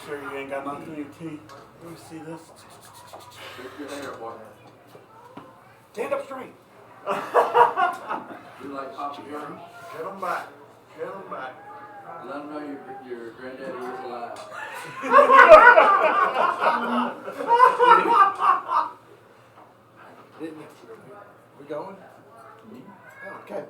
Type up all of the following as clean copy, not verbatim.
sure you ain't got nothing in your teeth. Let me see this. Your hair, boy. Stand up straight. You like Papa John? Get them back. Get them back. Let them know your granddaddy is alive. We going? Okay.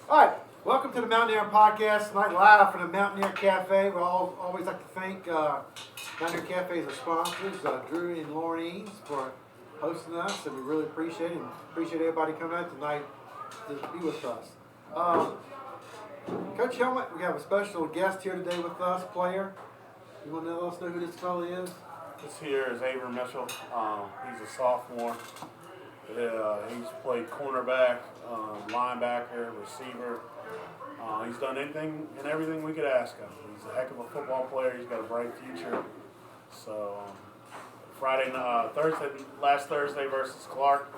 All right. Welcome to the Mountaineer Podcast. Tonight live from the Mountaineer Cafe. We always like to thank Mountaineer Cafe as our sponsors, Drew and Lauren Eanes, for hosting us, and we really appreciate it. And appreciate everybody coming out tonight to be with us. Coach Helmet, we have a special guest here today with us, player. You want to let us know who this fellow is? This here is Avery Mitchell. He's a sophomore. He's played cornerback, linebacker, receiver. He's done anything and everything we could ask him. He's a heck of a football player. He's got a bright future. So last Thursday versus Clark,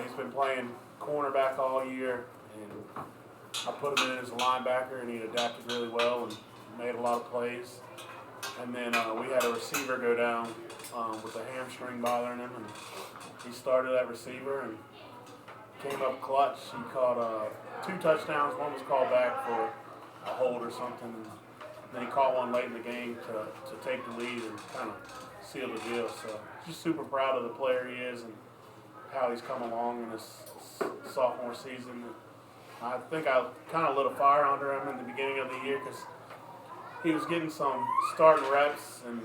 he's been playing cornerback all year, and I put him in as a linebacker, and he adapted really well and made a lot of plays. And then we had a receiver go down with a hamstring bothering him, and he started at receiver and came up clutch. He caught 2 touchdowns. One was called back for a hold or something. And then he caught one late in the game to take the lead and kind of seal the deal. So just super proud of the player he is and how he's come along in his sophomore season. I think I kind of lit a fire under him in the beginning of the year because he was getting some starting reps and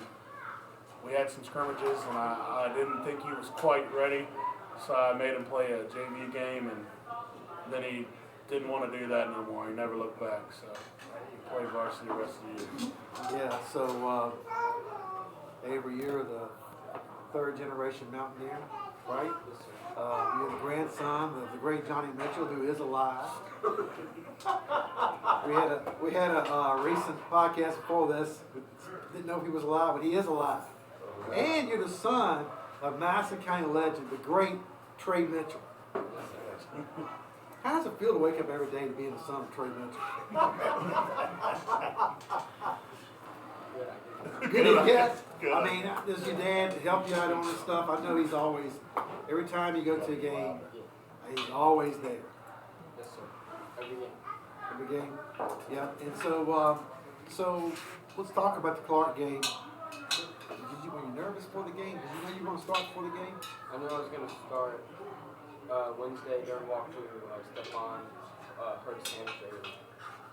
we had some scrimmages, and I didn't think he was quite ready, so I made him play a JV game, and then he didn't want to do that no more. He never looked back, so he played varsity the rest of the year. Yeah, so Avery, you're the 3rd generation Mountaineer, right? You're the grandson of the great Johnny Mitchell, who is alive. We had a recent podcast before this. We didn't know if he was alive, but he is alive. And you're the son of Madison County legend, the great Trey Mitchell. How does it feel to wake up every day to being the son of Trey Mitchell? Good, yes. I mean, does your dad help you out on this stuff? I know he's always, every time you go to a game, he's always there. Yes, sir. Every game. Every game? Yeah. And so let's talk about the Clark game. Were you nervous for the game? Did you know you were going to start for the game? I knew I was going to start Wednesday during walkthrough. Stephon hurt his hamstring.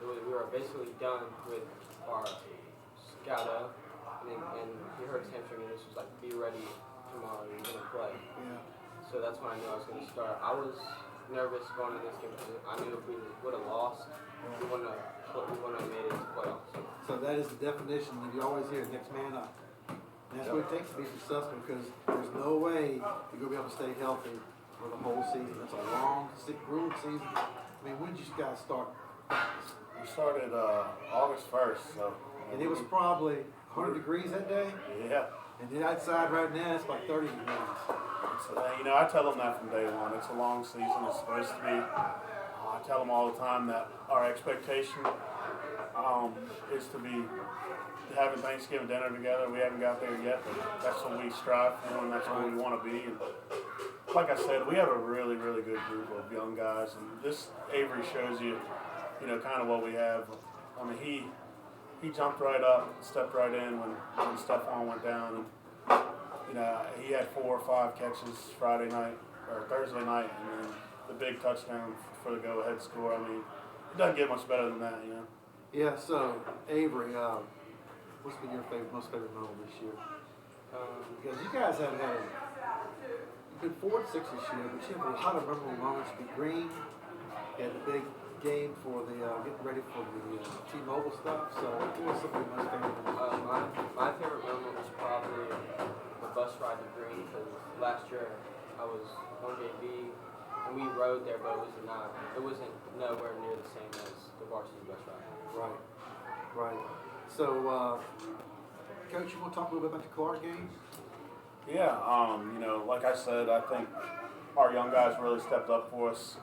We were basically done with our scout up, and he hurt his hamstring, and this was like, be ready tomorrow, you're going to play. Yeah. So that's when I knew I was going to start. I was nervous going into this game because I knew if we would have lost, we wouldn't have made it to playoffs. So that is the definition that you always hear, next man up. And that's what it takes to be successful, because there's no way you're going to be able to stay healthy for the whole season. That's a long, grueling season. I mean, when did you guys start? We started August 1st. So, and it was probably 100 degrees that day? Yeah. And then outside right now, it's like 30 degrees. So, I tell them that from day one. It's a long season. It's supposed to be. I tell them all the time that our expectation is to be having Thanksgiving dinner together. We haven't got there yet, but that's what we strive for, and that's what we want to be. And like I said, we have a really, really good group of young guys, and this Avery shows you, kind of what we have. I mean, he jumped right up, stepped right in when Stephon went down, and he had 4 or 5 catches Friday night or Thursday night, and then the big touchdown for the go-ahead score. I mean, it doesn't get much better than that, Yeah. So Avery, what's been your most favorite moment this year? Because you guys have had, you've been 4-6 this year, but you have a lot of memorable moments. You beat Green, you had the big game for the getting ready for the T-Mobile stuff. So what was some of your most favorite moments? My favorite moment was probably the bus ride to Green, because last year I was on JV and we rode there, but it wasn't nowhere near the same as the varsity bus ride. Right. So, Coach, you want to talk a little bit about the Clark game? Yeah, like I said, I think our young guys really stepped up for us.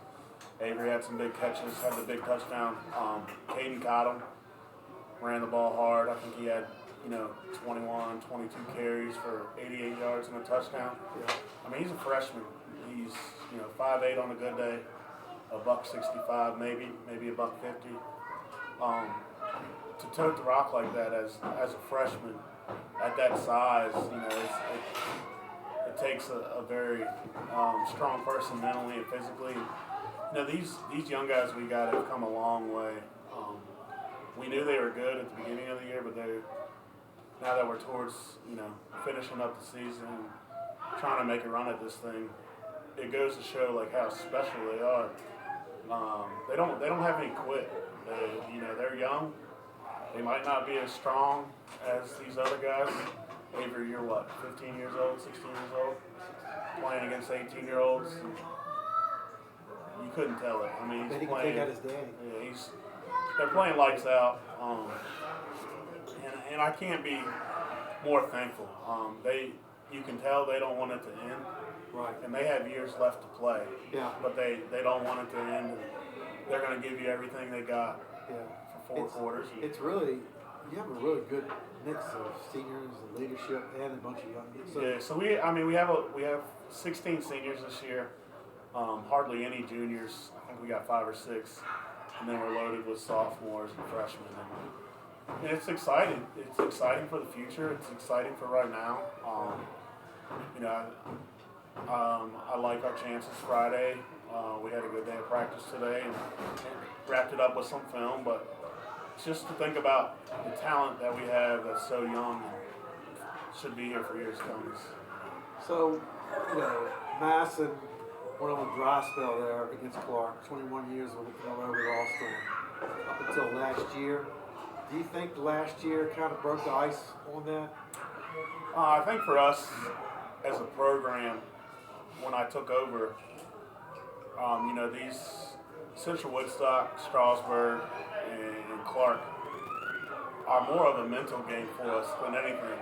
Avery had some big catches, had the big touchdown. Caden caught him, ran the ball hard. I think he had 21, 22 carries for 88 yards and a touchdown. Yeah. I mean, he's a freshman. He's 5'8" on a good day, $165 maybe $150. To tote the rock like that as a freshman at that size, it takes a very strong person mentally and physically. These young guys we got have come a long way. We knew they were good at the beginning of the year, but now that we're towards finishing up the season and trying to make a run at this thing, it goes to show like how special they are. They don't have any quit. They're young. They might not be as strong as these other guys. Avery, you're what, 15 years old, 16 years old, playing against 18-year-olds. You couldn't tell it. I mean, But he's he can playing. take out his daddy. Yeah, they're playing lights out. And I can't be more thankful. You can tell they don't want it to end. Right. And they have years left to play. Yeah. But they don't want it to end. And they're going to give you everything they got Yeah. for 4 quarters. It's really, you have a really good mix of seniors and leadership and a bunch of young kids. So, Yeah, so we have 16 seniors this year. Hardly any juniors. I think we got 5 or 6, and then we're loaded with sophomores and freshmen. And it's exciting. It's exciting for the future. It's exciting for right now. I like our chances Friday. We had a good day of practice today and wrapped it up with some film, but just to think about the talent that we have that's so young and should be here for years to come. So, Masson went on a dry spell there against Clark, 21 years in a row we lost to him up until last year. Do you think the last year kind of broke the ice on that? I think for us as a program, when I took over, these Central Woodstock, Strasburg, and Clark are more of a mental game for us than anything.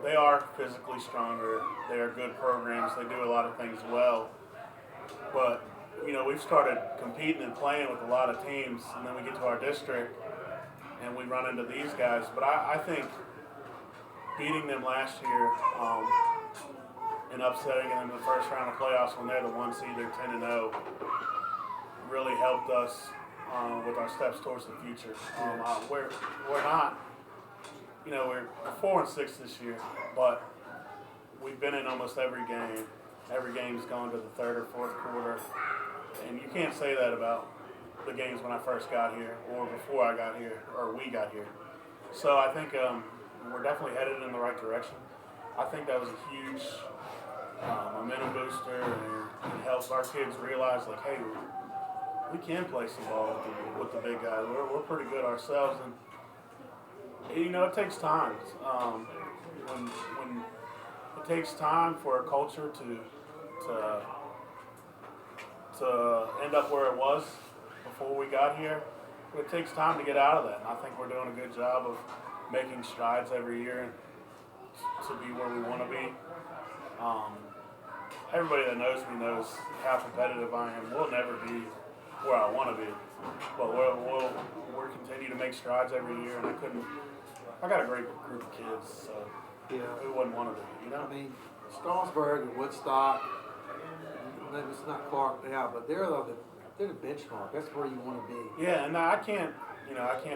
They are physically stronger. They are good programs. They do a lot of things well. But, we've started competing and playing with a lot of teams, and then we get to our district, and we run into these guys. But I think beating them last year and upsetting them in the first round of playoffs when they're the 1 seed, they're 10-0, really helped us with our steps towards the future. We're not, we're 4-6 this year, but we've been in almost every game. Every game's gone to the third or fourth quarter, and you can't say that about the games when I first got here or before I got here or we got here. So I think we're definitely headed in the right direction. I think that was a huge momentum booster and it helps our kids realize, like, hey, we can play some ball with the big guys. We're pretty good ourselves, and it takes time. When it takes time for a culture to end up where it was before we got here, but it takes time to get out of that. And I think we're doing a good job of making strides every year to be where we want to be. Everybody that knows me knows how competitive I am. We'll never be where I want to be, but we'll continue to make strides every year. And I got a great group of kids, so who wouldn't want to be, I mean, Strasburg and Woodstock, maybe it's not Clark now, but they're the benchmark. That's where you want to be. Yeah, and I can't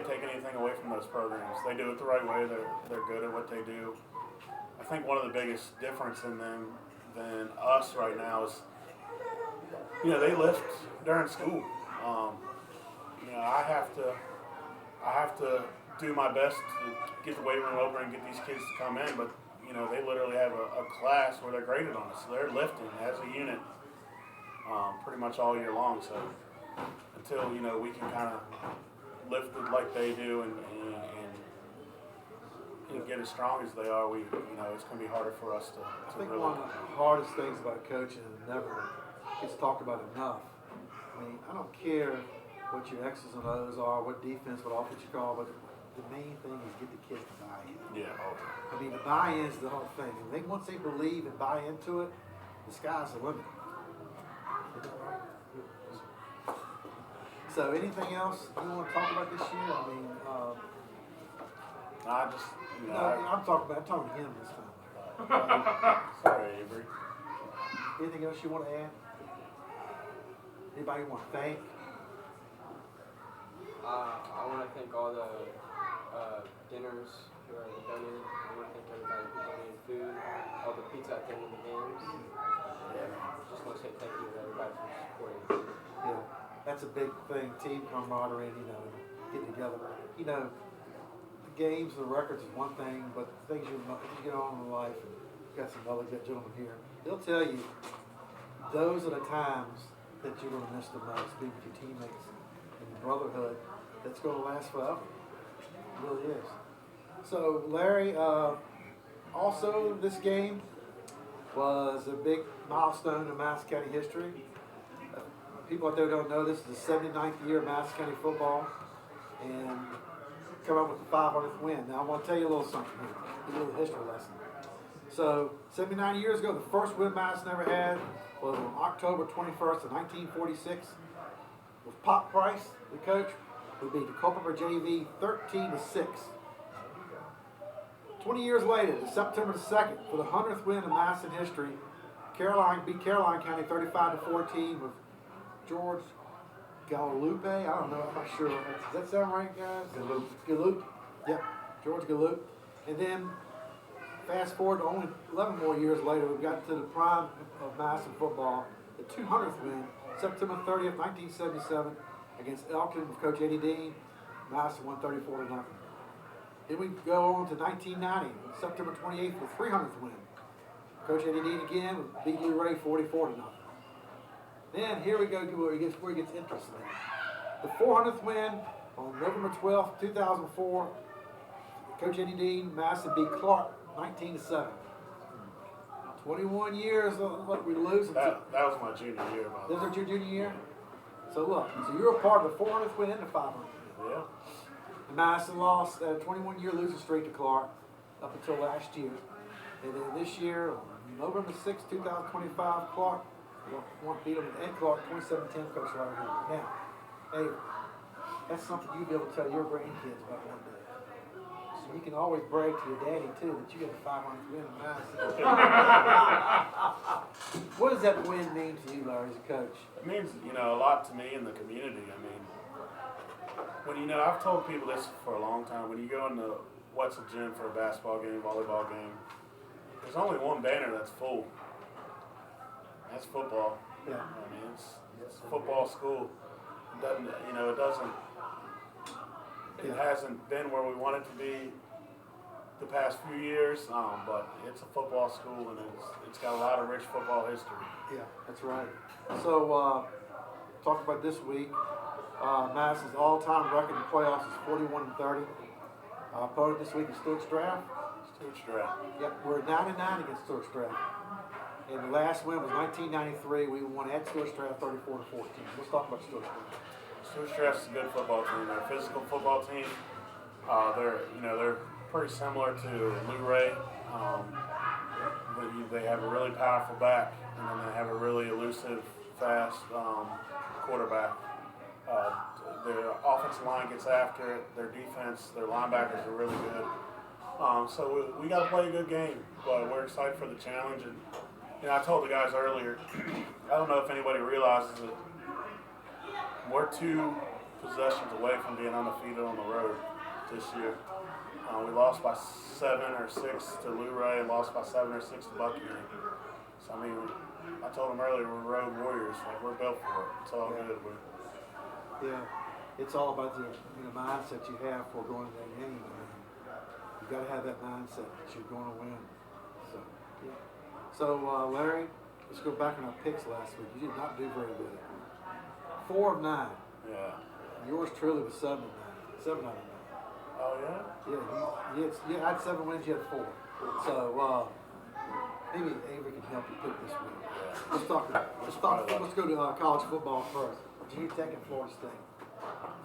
take anything away from those programs. They do it the right way. They're good at what they do. I think one of the biggest difference in them than us right now is, they lift during school. I have to do my best to get the weight room open and get these kids to come in, but they literally have a class where they're graded on it, so they're lifting as a unit pretty much all year long. So until we can kind of lift it like they do and get as strong as they are, it's going to be harder for us to I think really. one of the hardest things about coaching and never gets talked about enough. I mean, I don't care what your X's and O's are, what defense, what offense you call, but the main thing is get the kids to buy in. Yeah. I mean, the buy-in is the whole thing. And once they believe and buy into it, the sky's the limit. So, anything else you want to talk about this year? I mean, I just You No, know, I'm talking to him this time. sorry, Avery. Anything else you want to add? Anybody you want to thank? I want to thank all the dinners who are donated. I want to thank everybody who donated food, all the pizza at the end of the games. Just want to say thank you to everybody for supporting. Yeah, that's a big thing. Team camaraderie, getting together. The games, the records is one thing, but the things you get on in life, and you've got some other good gentlemen here. They'll tell you those are the times that you're going to miss the most, being with your teammates and the brotherhood that's going to last forever. It really is. So, Larry, also this game was a big milestone in Madison County history. People out there don't know this is the 79th year of Madison County football, and come up with the 500th win. Now, I want to tell you a little something here, a little history lesson. So, 79 years ago, the first win Madison ever had was on October 21st of 1946. With Pop Price, the coach, who beat the Culpeper JV 13-6. 20 years later, September the 2nd, for the 100th win in Madison history, Caroline beat Caroline County 35-14 with George Galupe. I don't know, I'm not sure. Does that sound right, guys? Galupe. Yep, George Galupe. And then, fast forward to only 11 more years later, we've got to the prime of Madison football, the 200th win, September 30th, 1977, against Elkton with Coach Eddie Dean. Madison won 34-0. Then we go on to 1990, September 28th, the 300th win. Coach Eddie Dean again beat Lou Ray 44-0. Then here we go to where it gets interesting. The 400th win on November 12th, 2004. Coach Eddie Dean, Madison beat Clark 19-7. 21 years, look, we lose. That was my junior year, by the way. This was your junior year? So look, so you're a part of the 400th win and the 500th win. Yeah. And Madison lost a 21-year losing streak to Clark up until last year. And then this year, on November 6, 2025, Clark beat them at Ed Clark 27-10, Coach right here. Now, hey, that's something you'll be able to tell your grandkids about one day. So you can always brag to your daddy, too, that you got a 500th win in Madison. What does that win mean to you, Larry, as a coach? It means, a lot to me in the community. I mean, when, I've told people this for a long time, when you go into Wetzel Gym for a basketball game, volleyball game, there's only one banner that's full. That's football. Yeah. I mean, it's a football school. It hasn't been where we want it to be the past few years, but it's a football school, and it's got a lot of rich football history. Yeah, that's right. So, talk about this week. Madison's all-time record in the playoffs is 41-30. Opponent this week is Stuart Strath. Yep, we're 9-9 against Stuart Strath. And the last win was 1993. We won at Stuart Strath 34-14. Let's talk about Stuart Strath. Stuart Strath's a good football team. They're a physical football team. They're pretty similar to Lou Ray. They have a really powerful back, and then they have a really elusive, fast quarterback. Their offensive line gets after it. Their defense, their linebackers are really good. So we got to play a good game, but we're excited for the challenge. And I told the guys earlier, I don't know if anybody realizes it, we're 2 possessions away from being undefeated on the road this year. We lost by 7 or 6 to Lou Ray and lost by 7 or 6 to Buckingham. So, I mean, I told them earlier, we're road warriors. Like, we're built for it. It's all good. Yeah, it's all about the mindset you have for going to that game. You got to have that mindset that you're going to win. So, yeah. So, Larry, let's go back on our picks last week. You did not do very good. 4 of 9. Yeah. Yours truly was 7 of 9. 7 out of 9. Oh, yeah? Yeah, I had 7 wins, you had 4. So, maybe Avery can help you pick this week. Yeah. Let's go to college football first. Virginia Tech and Florida State.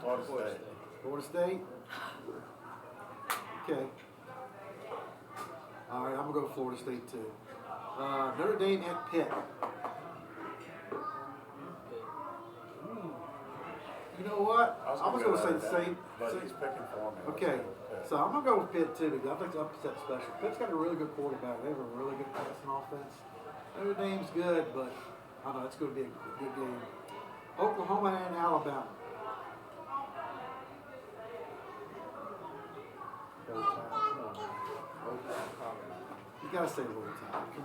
Florida State. Florida State? Okay. All right, I'm going to go to Florida State, too. Notre Dame at Pitt. You know what? I was going to say the same. But he's picking for me. Okay. So I'm gonna go with Pitt too because I think it's upset special. Pitt's got a really good quarterback. They have a really good passing offense. Notre Dame's good, but I don't know it's going to be a good game. Oklahoma and Alabama. Overtime. Come on, man. You gotta say overtime. Come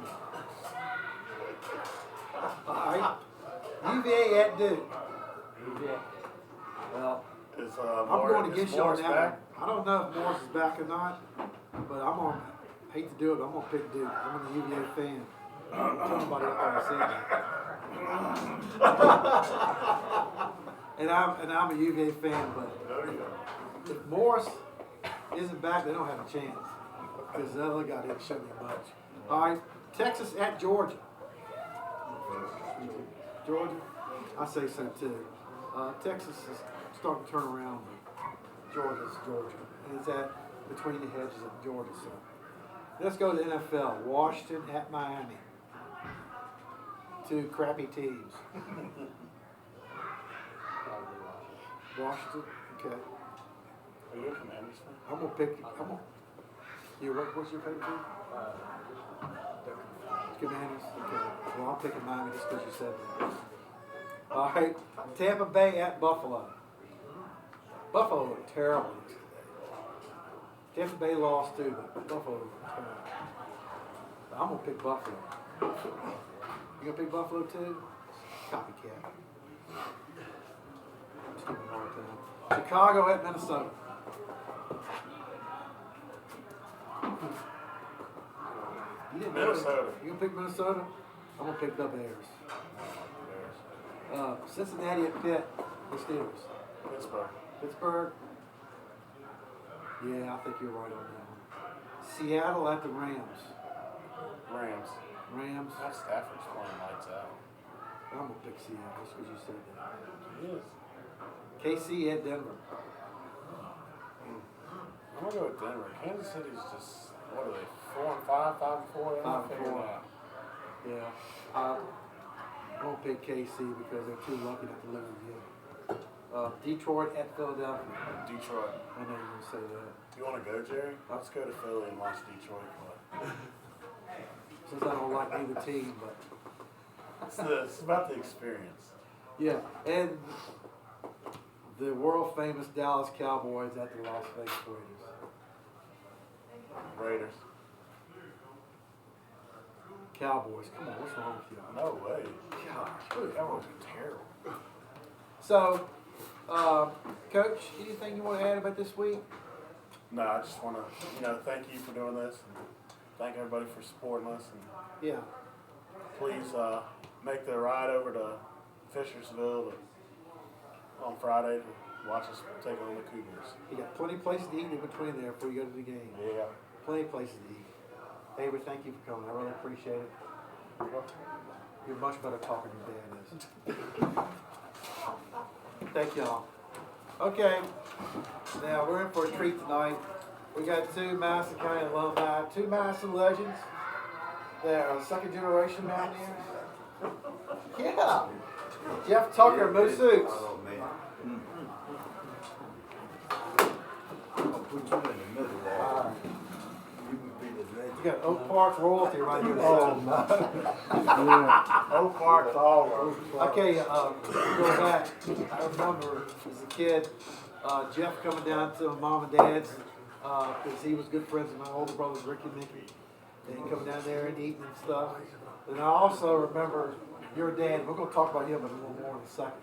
on. All right. UVA at Duke. Well, Is I'm going to get you on Morris that back? one. I don't know if Morris is back or not, but I'm on. Hate to do it, but I'm gonna pick Duke. I'm a UVA fan. Don't tell nobody up there I said that. and I'm a UVA fan, but if Morris isn't back, they don't have a chance because the other guy didn't show me much. All right, Texas at Georgia. Georgia, I say so too. Texas is starting to turn around. Georgia's Georgia, and it's at between the hedges of Georgia. So let's go to the NFL. Washington at Miami. Two crappy teams. Washington, okay. Are you a Commanders fan? I'm gonna pick. What's your favorite team? Commanders. Okay. Well, I'm picking Miami just because you said that. All right. Tampa Bay at Buffalo. Buffalo looked terrible yesterday. Tampa Bay lost too, but Buffalo looked terrible. But I'm gonna pick Buffalo. You gonna pick Buffalo too? Copycat. Just give me a hard time. Chicago at Minnesota. You didn't know it. Minnesota. You gonna pick Minnesota? I'm gonna pick the Bears. Cincinnati at Pitt. The Steelers. Pittsburgh. Pittsburgh. Yeah, I think you're right on that one. Seattle at the Rams. Rams. Rams. That Stafford's playing lights out. I'm gonna pick Seattle just because you said that. He is. KC at Denver. I'm gonna go with Denver. Kansas City's just, what are they, 4-5, 5-4? They're not 5-4. figuring it out. Yeah. I'm gonna pick KC because they're too lucky not to lose again. Detroit at Philadelphia. Detroit. I know you're gonna say that. You want to go, Jerry? Let's go to Philly and watch Detroit play. Since I don't like either team, but It's about the experience. yeah. And the world famous Dallas Cowboys at the Las Vegas Raiders. Raiders. Cowboys, come on, what's wrong with y'all? No way. Gosh, That was terrible. So, Coach, anything you want to add about this week? No, I just want to, thank you for doing this. And thank everybody for supporting us. And Yeah. please make the ride over to Fishersville on Friday to watch us take on the Cougars. You got plenty of places to eat in between there before you go to the game. Yeah. Plenty of places to eat. Avery, thank you for coming. I really appreciate it. You're much better talking than Dad is. Thank y'all. Okay, now we're in for a treat tonight. We got two Madison County alumni, two Madison legends. They're second generation Mountaineers. Yeah. Jeff Tucker and Moose Suits. Oh, man. I'll put you in the middle there. You can be the legend. You got Oak Park royalty right here. Oh, Oak Park's all over. Okay, go back. I remember as a kid, Jeff coming down to Mom and Dad's because he was good friends with my older brothers, Ricky and Mickey. And coming down there and eating and stuff. And I also remember your dad. We're going to talk about him a little more in a second.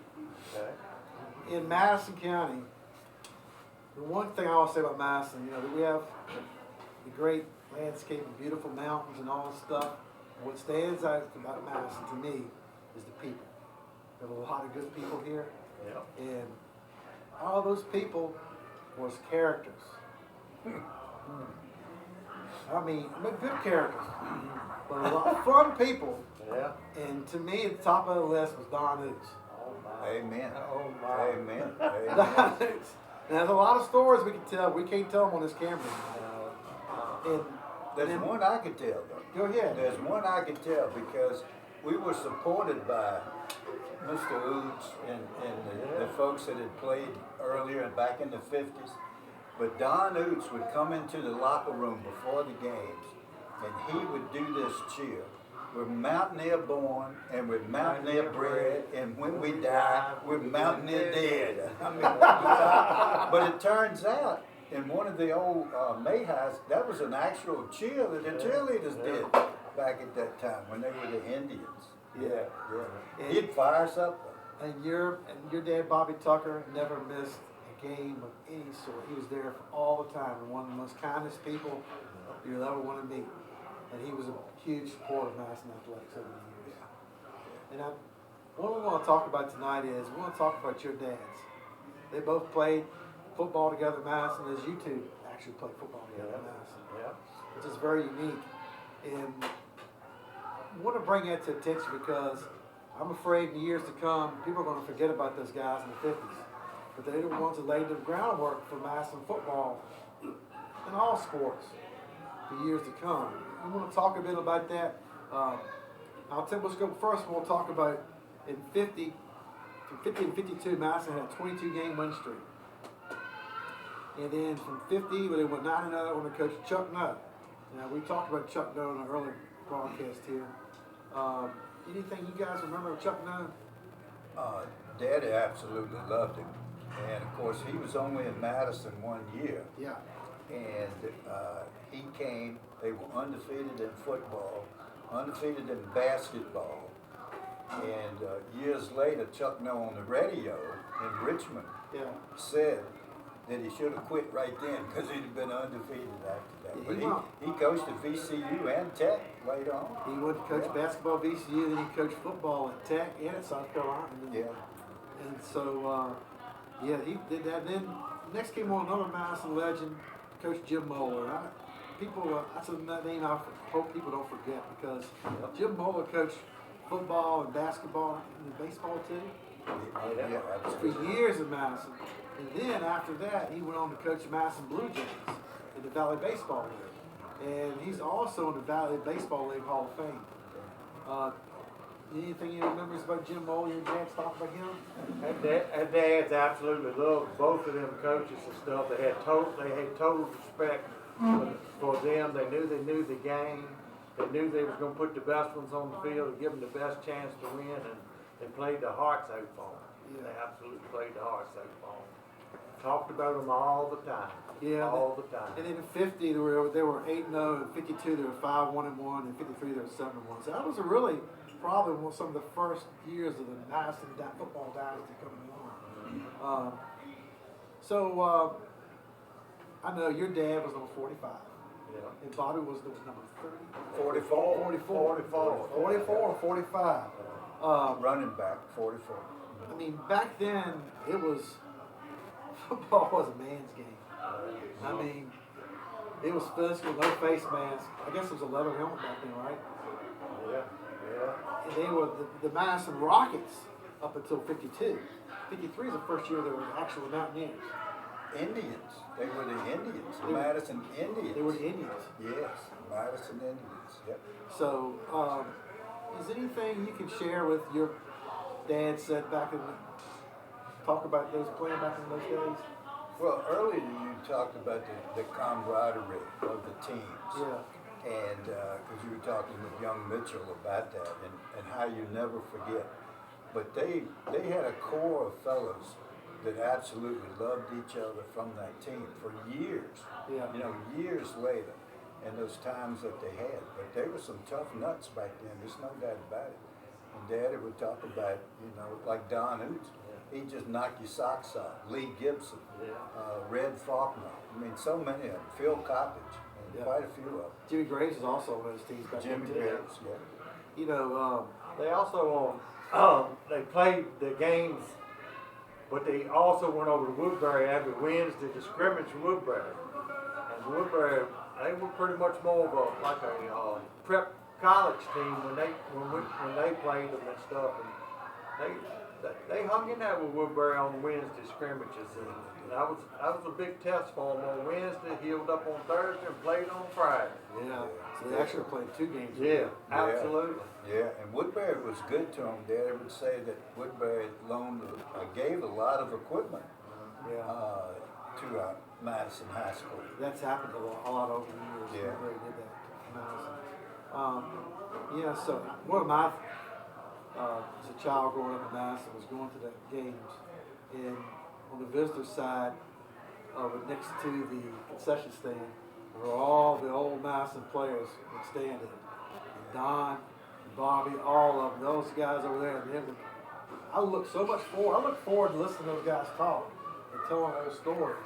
Okay. In Madison County, the one thing I always say about Madison, that we have the great landscape and beautiful mountains and all this stuff. What stands out about Madison to me is the people. There are a lot of good people here. Yeah. And all those people was characters. I mean, good characters. But a lot of fun people. Yeah. And to me, at the top of the list was Don Oates. amen. Oh, my. Amen. Don Amen. Oates. And there's a lot of stories we can tell. We can't tell them on this camera. And There's then- one I can tell, though. Go ahead. There's one I can tell because we were supported by Mr. Oots and the folks that had played earlier back in the 50s. But Don Oots would come into the locker room before the games, and he would do this cheer. We're Mountaineer born, and we're Mountaineer bred, and when we die, we're Mountaineer dead. I mean, but it turns out, in one of the old Mayhaus, that was an actual cheer that the cheerleaders did back at that time when they were the Indians. Yeah. He'd fire us up. And your dad, Bobby Tucker, never missed a game of any sort. He was there for all the time, and one of the most kindest people you'll ever want to meet. And he was a huge supporter of Madison Athletics over the years. And what we want to talk about tonight is we want to talk about your dads. They both played football together at Madison, as you two actually played football together at Madison, which is very unique. And I want to bring that to attention because I'm afraid in the years to come, people are going to forget about those guys in the 50s. But they're the ones that laid the groundwork for Madison football in all sports for years to come. We want to talk a bit about that. Let's go first. We'll talk about from 50 and 52, Madison had a 22-game win streak. And then from 50, they went 9-0 under Coach Chuck Nutt. Now, we talked about Chuck Nutt on an earlier broadcast here. Anything you guys remember of Chuck Nutt? Daddy absolutely loved him. And of course, he was only in Madison 1 year. Yeah. And he came, they were undefeated in football, undefeated in basketball. And years later, Chuck Nutt on the radio in Richmond said that he should have quit right then because he'd have been undefeated after that. But he coached at VCU and Tech later on. He went to coach basketball at VCU, then he coached football at Tech and at South Carolina. And so, he did that. And then next came on another Madison legend, Coach Jim Moeller. That's a name I hope people don't forget because Jim Moeller coached football and basketball and baseball too. For years in Madison. And then after that, he went on to coach Madison Blue Jays in the Valley Baseball League. And he's also in the Valley Baseball League Hall of Fame. Anything you remember about Jim Moeller and Jack's talk about him? Our dads absolutely loved both of them coaches and stuff. They had total respect for them. They knew the game. They knew they was going to put the best ones on the field and give them the best chance to win, and they played their hearts out for them. They absolutely played their hearts out for them. Talked about them all the time. All the time. And in 50, they were 8-0. In 52, they were 5-1-1. In 53, they were 7-1. So that was probably some of the first years of the Madison football dynasty coming along. I know your dad was number 45. And Bobby was number 30. 44 or 45. Running back, 44. I mean, back then, football was a man's game. I mean, it was physical, no face mask. I guess it was a leather helmet back then, right? And they were the Madison Rockets up until 52. 53 is the first year they were actual Mountaineers. Indians. They were the Indians. The Madison Indians. They were the Indians. Yes, Madison Indians. Yep. So, is there anything you can share with your dad said back in talk about those playing back in those days? Well, earlier you talked about the camaraderie of the teams. Yeah. And because you were talking with young Mitchell about that and how you never forget. But they had a core of fellows that absolutely loved each other from that team for years. Yeah. Years later, and those times that they had. But they were some tough nuts back then. There's no doubt about it. And Daddy would talk about, like Don Oots. He'd just knock your socks off. Lee Gibson, Red Faulkner. I mean, so many of them. Phil Coppage, and quite a few of them. Jimmy Graves was also on those teams back then. Jimmy Graves, They also they played the games, but they also went over to Woodbury every Wednesday to scrimmage Woodbury. And Woodbury, they were pretty much more of a prep college team when they played them and stuff. And they hung in there with Woodbury on Wednesday scrimmages, and that was a big test for them on Wednesday. Healed up on Thursday and played on Friday. Yeah, so they actually played 2 games. Yeah, absolutely. Yeah, and Woodbury was good to them. Daddy would say that Woodbury gave a lot of equipment to Madison High School. That's happened a lot over the years. Yeah. Woodbury did that to Madison. Yeah, so one of my, as a child growing up in Madison, was going to the games, and on the visitor side, next to the concession stand, were all the old Madison players would stand in. And Don, and Bobby, all of them, those guys over there, and I look forward to listening to those guys talk and telling old stories.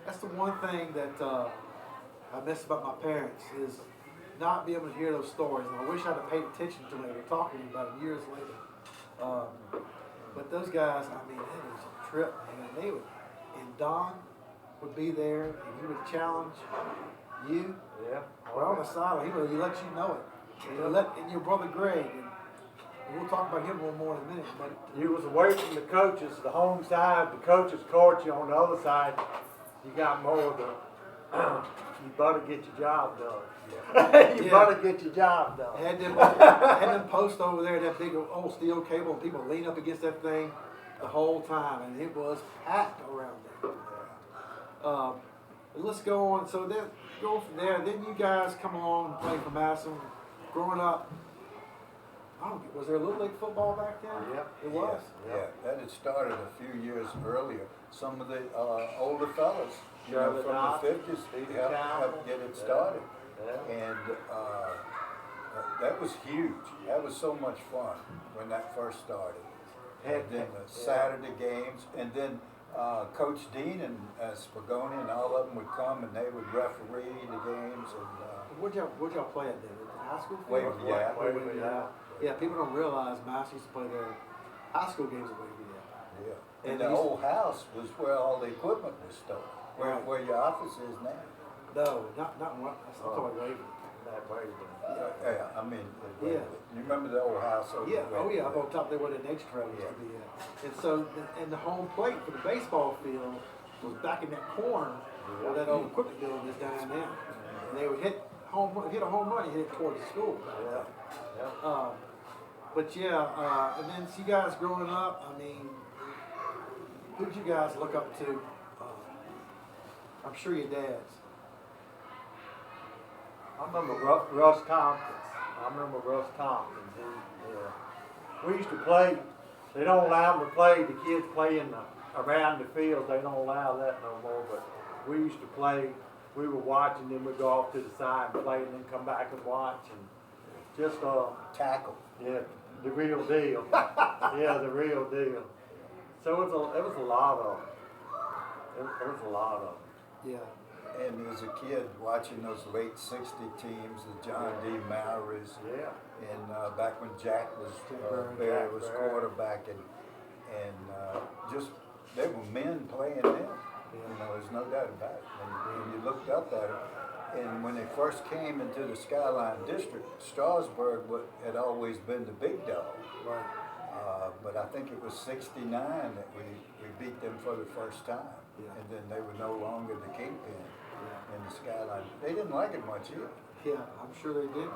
That's the one thing that I miss about my parents is not being able to hear those stories. And I wish I'd have paid attention to them. They were talking about it years later. But those guys, I mean, it was a trip, man. They would, and Don would be there, and he would challenge you. Yeah. Or on the side, he would let you know it. And your brother Greg, and we'll talk about him a little more in a minute. But You was away from the coaches, the home side, the coaches caught you on the other side. You got more of the, you better get your job done. You better get your job done. had them post over there, that big old steel cable, and people lean up against that thing the whole time, and it was packed around there. Let's go on. So then go from there. Then you guys come along and play for Madison. Growing up, was there Little League football back then? Yep. It was. Yeah, that had started a few years earlier. Some of the older fellas, Charlie from Knott, the 50s, Stevie helped Campbell. get it started. Yeah. And that was huge. That was so much fun when that first started. And then the Saturday games, and then Coach Dean and Spagoni and all of them would come and they would referee the games. And Where'd y'all play at then? High school? Waverly, yeah. Waverly, yeah. Yeah, people don't realize Madison used to play their high school games at Waverly. Yeah. And And they the used- old house was where all the equipment was stored, Right. where your office is now. No, not one. I'm talking about Waverly. That way, Yeah, I mean, Yeah. you remember the old house over Yeah, there? oh yeah, up on top there where the next trail used to be at. And so, and the home plate for the baseball field was back in that corner where that old equipment building is down there. And they would hit a home run, and hit it towards the school. Yeah. Yeah. But yeah, and then see you guys growing up, I mean, who'd you guys look up to? I'm sure your dads. I remember Russ Tompkins. We used to play. They don't allow them to play. The kids play around the field. They don't allow that no more. But we used to play. We were watching, then we'd go off to the side and play, and then come back and watch, and just Tackle. yeah, the real deal. Yeah, the real deal. So it was a lot of. It was a lot of. Yeah. And as a kid, watching those late '60 teams, the John D. Mowrys, Yeah. and back when Jack was Barry was quarterback, and just they were men playing them. You know, there's no doubt about it. And you looked up at it, and when they first came into the Skyline District, Strasburg had always been the big dog. Right. But I think it was '69 that we beat them for the first time, and then they were no longer the kingpin in the Skyline. They didn't like it much either. Yeah, I'm sure they did.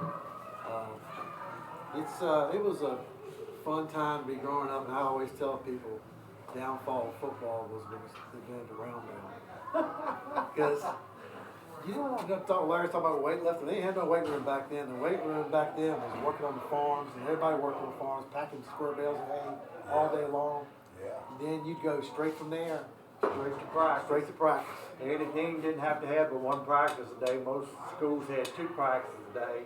It was a fun time to be growing up, and I always tell people, downfall of football was when they invented the round ball. Because you don't Larry's talking about weightlifting. They had no weight room back then. The weight room back then was working on the farms, and everybody worked on the farms, packing square bales of hay all day long. Yeah. And then you'd go straight from there, Straight to practice. straight to practice. Eddie Dean didn't have to have but one practice a day. Most schools had 2 practices a day.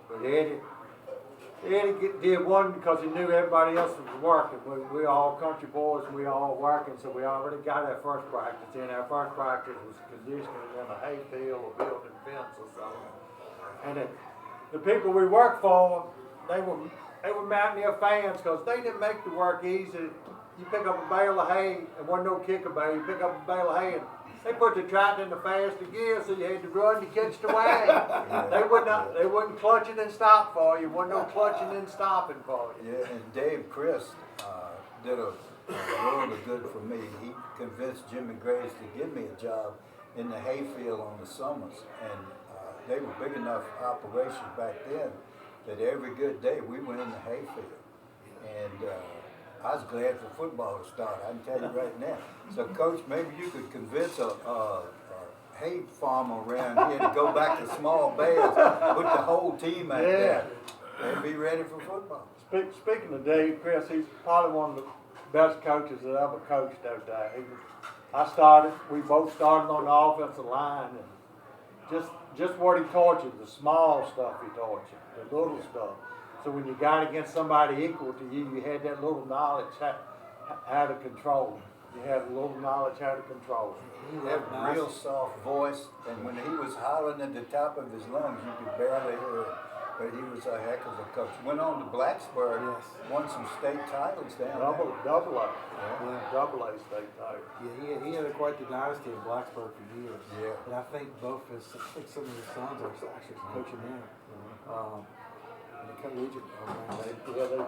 But Eddie did one because he knew everybody else was working. We all country boys and we all working, so we already got our first practice in. Our first practice was conditioning in a hay field or building fence or something. And the people we worked for, they were Mountaineer fans because they didn't make the work easy. You pick up a bale of hay, and wasn't no kicker bale. You pick up a bale of hay, and they put the tractor in the faster gear, so you had to run to catch the wagon. They wouldn't clutching and stop for you. Wasn't no clutching and stopping for you. Yeah, and Dave Chris did a world of good for me. He convinced Jimmy Graves to give me a job in the hayfield on the summers, and they were big enough operations back then that every good day we went in the hayfield. And I was glad for football to start. I can tell you right now. So, Coach, maybe you could convince a hay farmer around here to go back to small bears, put the whole team out there, and be ready for football. Speaking of Dave, Chris, he's probably one of the best coaches that ever coached out there. We both started on the offensive line, and just what he taught you, the small stuff he taught you, the little stuff. So when you got against somebody equal to you, you had that little knowledge how to control them. You had a little knowledge how to control them. He had a real soft voice, and when he was hollering at the top of his lungs, you could barely hear him. But he was a heck of a coach. Went on to Blacksburg, won some state titles down Double A. Yeah. Double A state title. Yeah, he had quite the dynasty in Blacksburg for years. Yeah. And I think some of his sons are actually coaching there. In the collegiate program.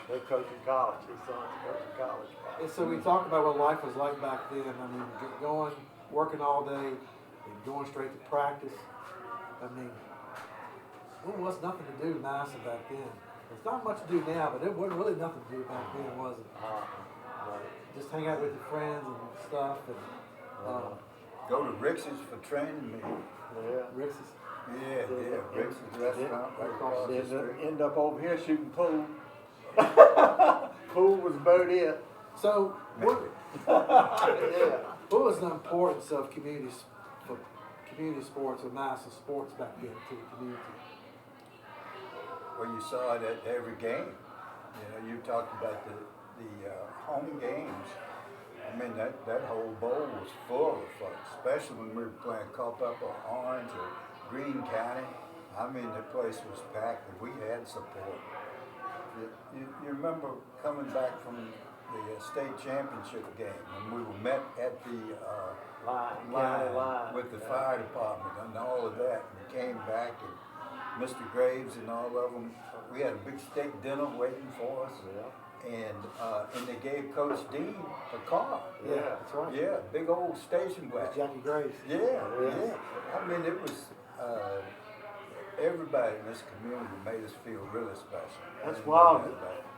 They're coaching college. His son's coaching college. And so we talked about what life was like back then. I mean, going, working all day, and going straight to practice. I mean, there was nothing to do in Madison back then. There's not much to do now, but there wasn't really nothing to do back then, was it? Just hang out with your friends and stuff. And, Go to Rick's for training meetings. Yeah. Rick's. Yeah, Rick's restaurant right across the street. End up over here shooting pool. Pool was about it. So, Maybe. what was the importance of community sports or Madison sports back then to the community? Well, you saw it at every game. You know, you talked about the home games. I mean, that whole bowl was full of fun, especially when we were playing Culpeper or Orange or Greene County. I mean, the place was packed and we had support. You remember coming back from the state championship game when we were met at the line with the fire department and all of that. And we came back and Mr. Graves and all of them, we had a big steak dinner waiting for us. And they gave Coach Dean a car. Yeah, that's right. Yeah, big old station wagon. Jackie Graves. Yeah. I mean, it was, everybody in this community made us feel really special. That's wild.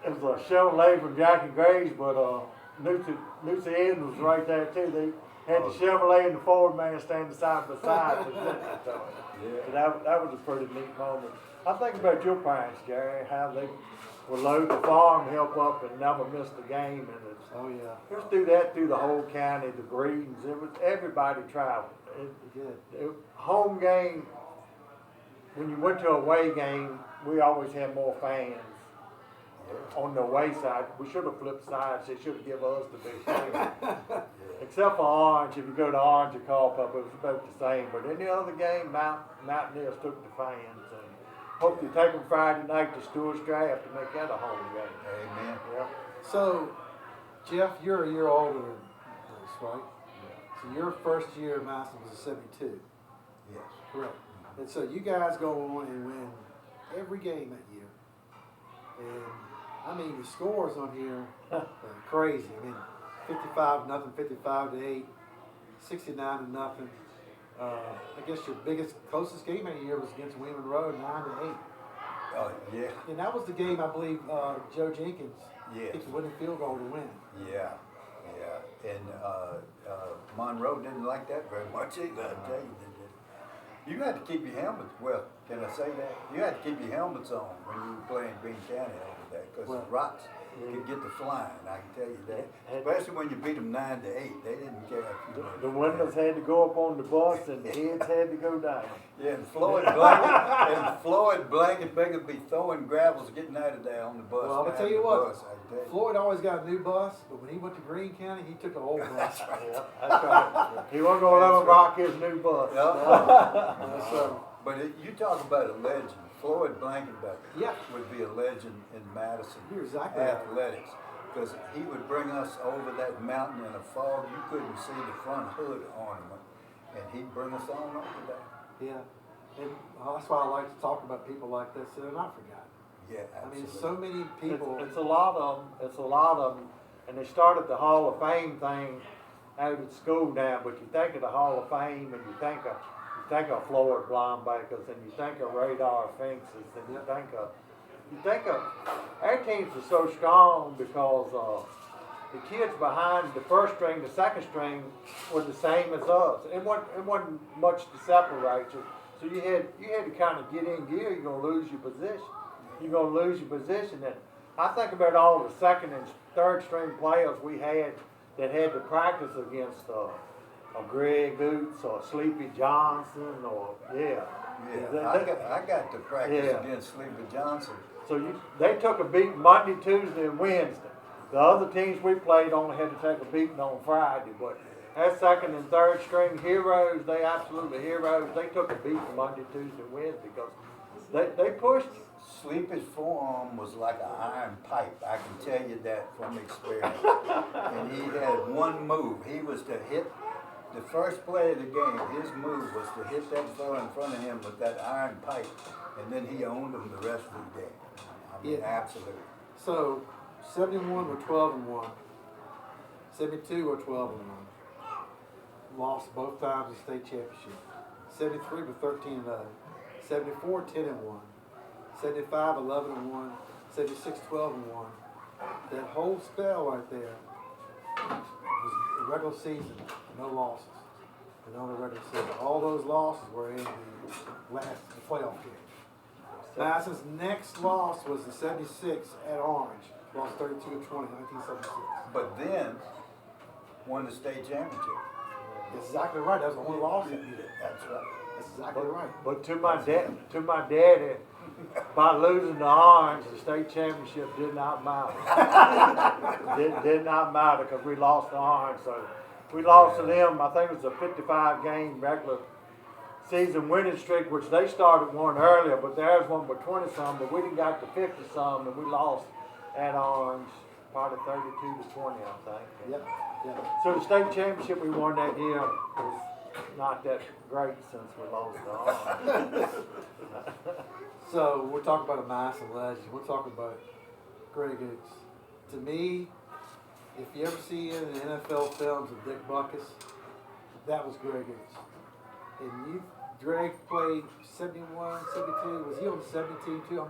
It was a Chevrolet from Jackie Graves, but Lucy Eden was right there too. They had the Chevrolet and the Ford man standing side by side. So that was a pretty neat moment. I think about your parents, Gary, how they were load the farm, help up, and never missed a game. And just do that through the whole county, the Greens. It was everybody traveled. Home game. When you went to a away game, we always had more fans. On the away side, we should have flipped sides. They should have given us the big thing. Except for Orange, if you go to Orange or Culpeper, it was about the same. But any other game, Mountaineers took the fans. And hope you take them Friday night to Stewart's Draft to make that a home game. Amen. Yeah. So, Jeff, you're a year older than us, right? Yeah. So your first year at Madison was a 72. Yes. Correct. And so you guys go on and win every game that year. And I mean, the scores on here are crazy. I mean, 55-0, 55-8, 69-0. I guess your closest game that year was against Wayman Road, 9-8. Oh, yeah. And that was the game, I believe, Joe Jenkins kicked the winning field goal to win. Yeah. And Monroe didn't like that very much either, I tell you. You had to keep your helmets, well, can I say that? You had to keep your helmets on when you were playing Greene County over there, because the rocks could get to flying, I can tell you that. Especially when you beat them 9-8, they didn't care if you were. The windows had to go up on the bus and the heads had to go down. Yeah, and Floyd Blankenberg would be throwing gravels getting out of there on the bus. Well, I'm going to tell you what, Floyd always got a new bus, but when he went to Greene County, he took an old bus. That's right. He wasn't going to let him rock his new bus. But you talk about a legend. Floyd Blankenberg Yeah. would be a legend in Madison You're exactly right. athletics. Because he would bring us over that mountain in a fog. You couldn't see the front hood ornament. And he'd bring us on over there. Yeah. And that's why I like to talk about people like this so they're not forgotten. Yeah, I mean, absolutely. so many people. It's a lot of them. And they started the Hall of Fame thing out at school now, but you think of the Hall of Fame and you think of Floyd Blombackers and you think of Radar Finks and you think of you think of our teams are so strong because the kids behind the first string, the second string, were the same as us. It wasn't much to separate you. So you had to kind of get in gear. You're gonna lose your position. And I think about all the second and third string players we had that had to practice against a Greg Oots or Sleepy Johnson or I got to practice against Sleepy Johnson. So they took a beating Monday, Tuesday, and Wednesday. The other teams we played only had to take a beating on Friday, but our second and third string heroes, they absolutely heroes. They took a beating Monday, Tuesday, and Wednesday because they pushed. Sleepy's forearm was like an iron pipe. I can tell you that from experience. And he had one move. He was to hit the first play of the game. His move was to hit that fellow in front of him with that iron pipe, and then he owned him the rest of the game. I mean, absolutely. So 71 were 12-1. 72 were 12-1. Lost both times the state championship. 73 were 13-0. 74 10-1. 75 11-1. 76 12-1. That whole spell right there was the regular season, no losses. And on the regular season, all those losses were in the playoff game. Madison's next loss was the 76 at Orange, lost 32-20, 1976. But then won the state championship. That's exactly right. That was the only loss that you did. That's right. That's exactly right. But to my daddy, by losing to Orange, the state championship did not matter. did not matter because we lost to Orange. So we lost to them. I think it was a 55-game regular season winning streak, which they started one earlier, but theirs won by 20-some. But we didn't got to 50-some, and we lost at Orange, probably 32-20, I think. Yep. So the state championship we won that year was not that great since we lost to Orange. So we're talking about a Madison legend. We're talking about Greg Oots. To me, if you ever see in the NFL films of Dick Butkus, that was Greg Oots. And Greg played 71, 72. Was he on the 72 too?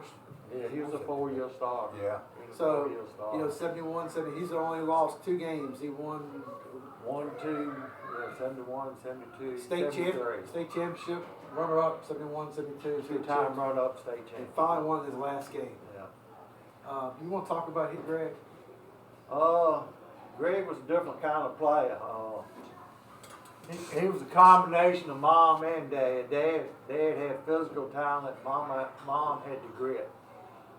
Yeah, he was a 4-year star. Yeah. So, 71, 70, he's only lost 2 games. He won 1, 2, 71, 72, state 73. State championship, runner-up, 71, 72. 2-time run-up state And championship. finally won his last game. Yeah. You want to talk about Greg? Greg was a different kind of player. He was a combination of mom and dad. Dad had physical talent. Mom had the grit.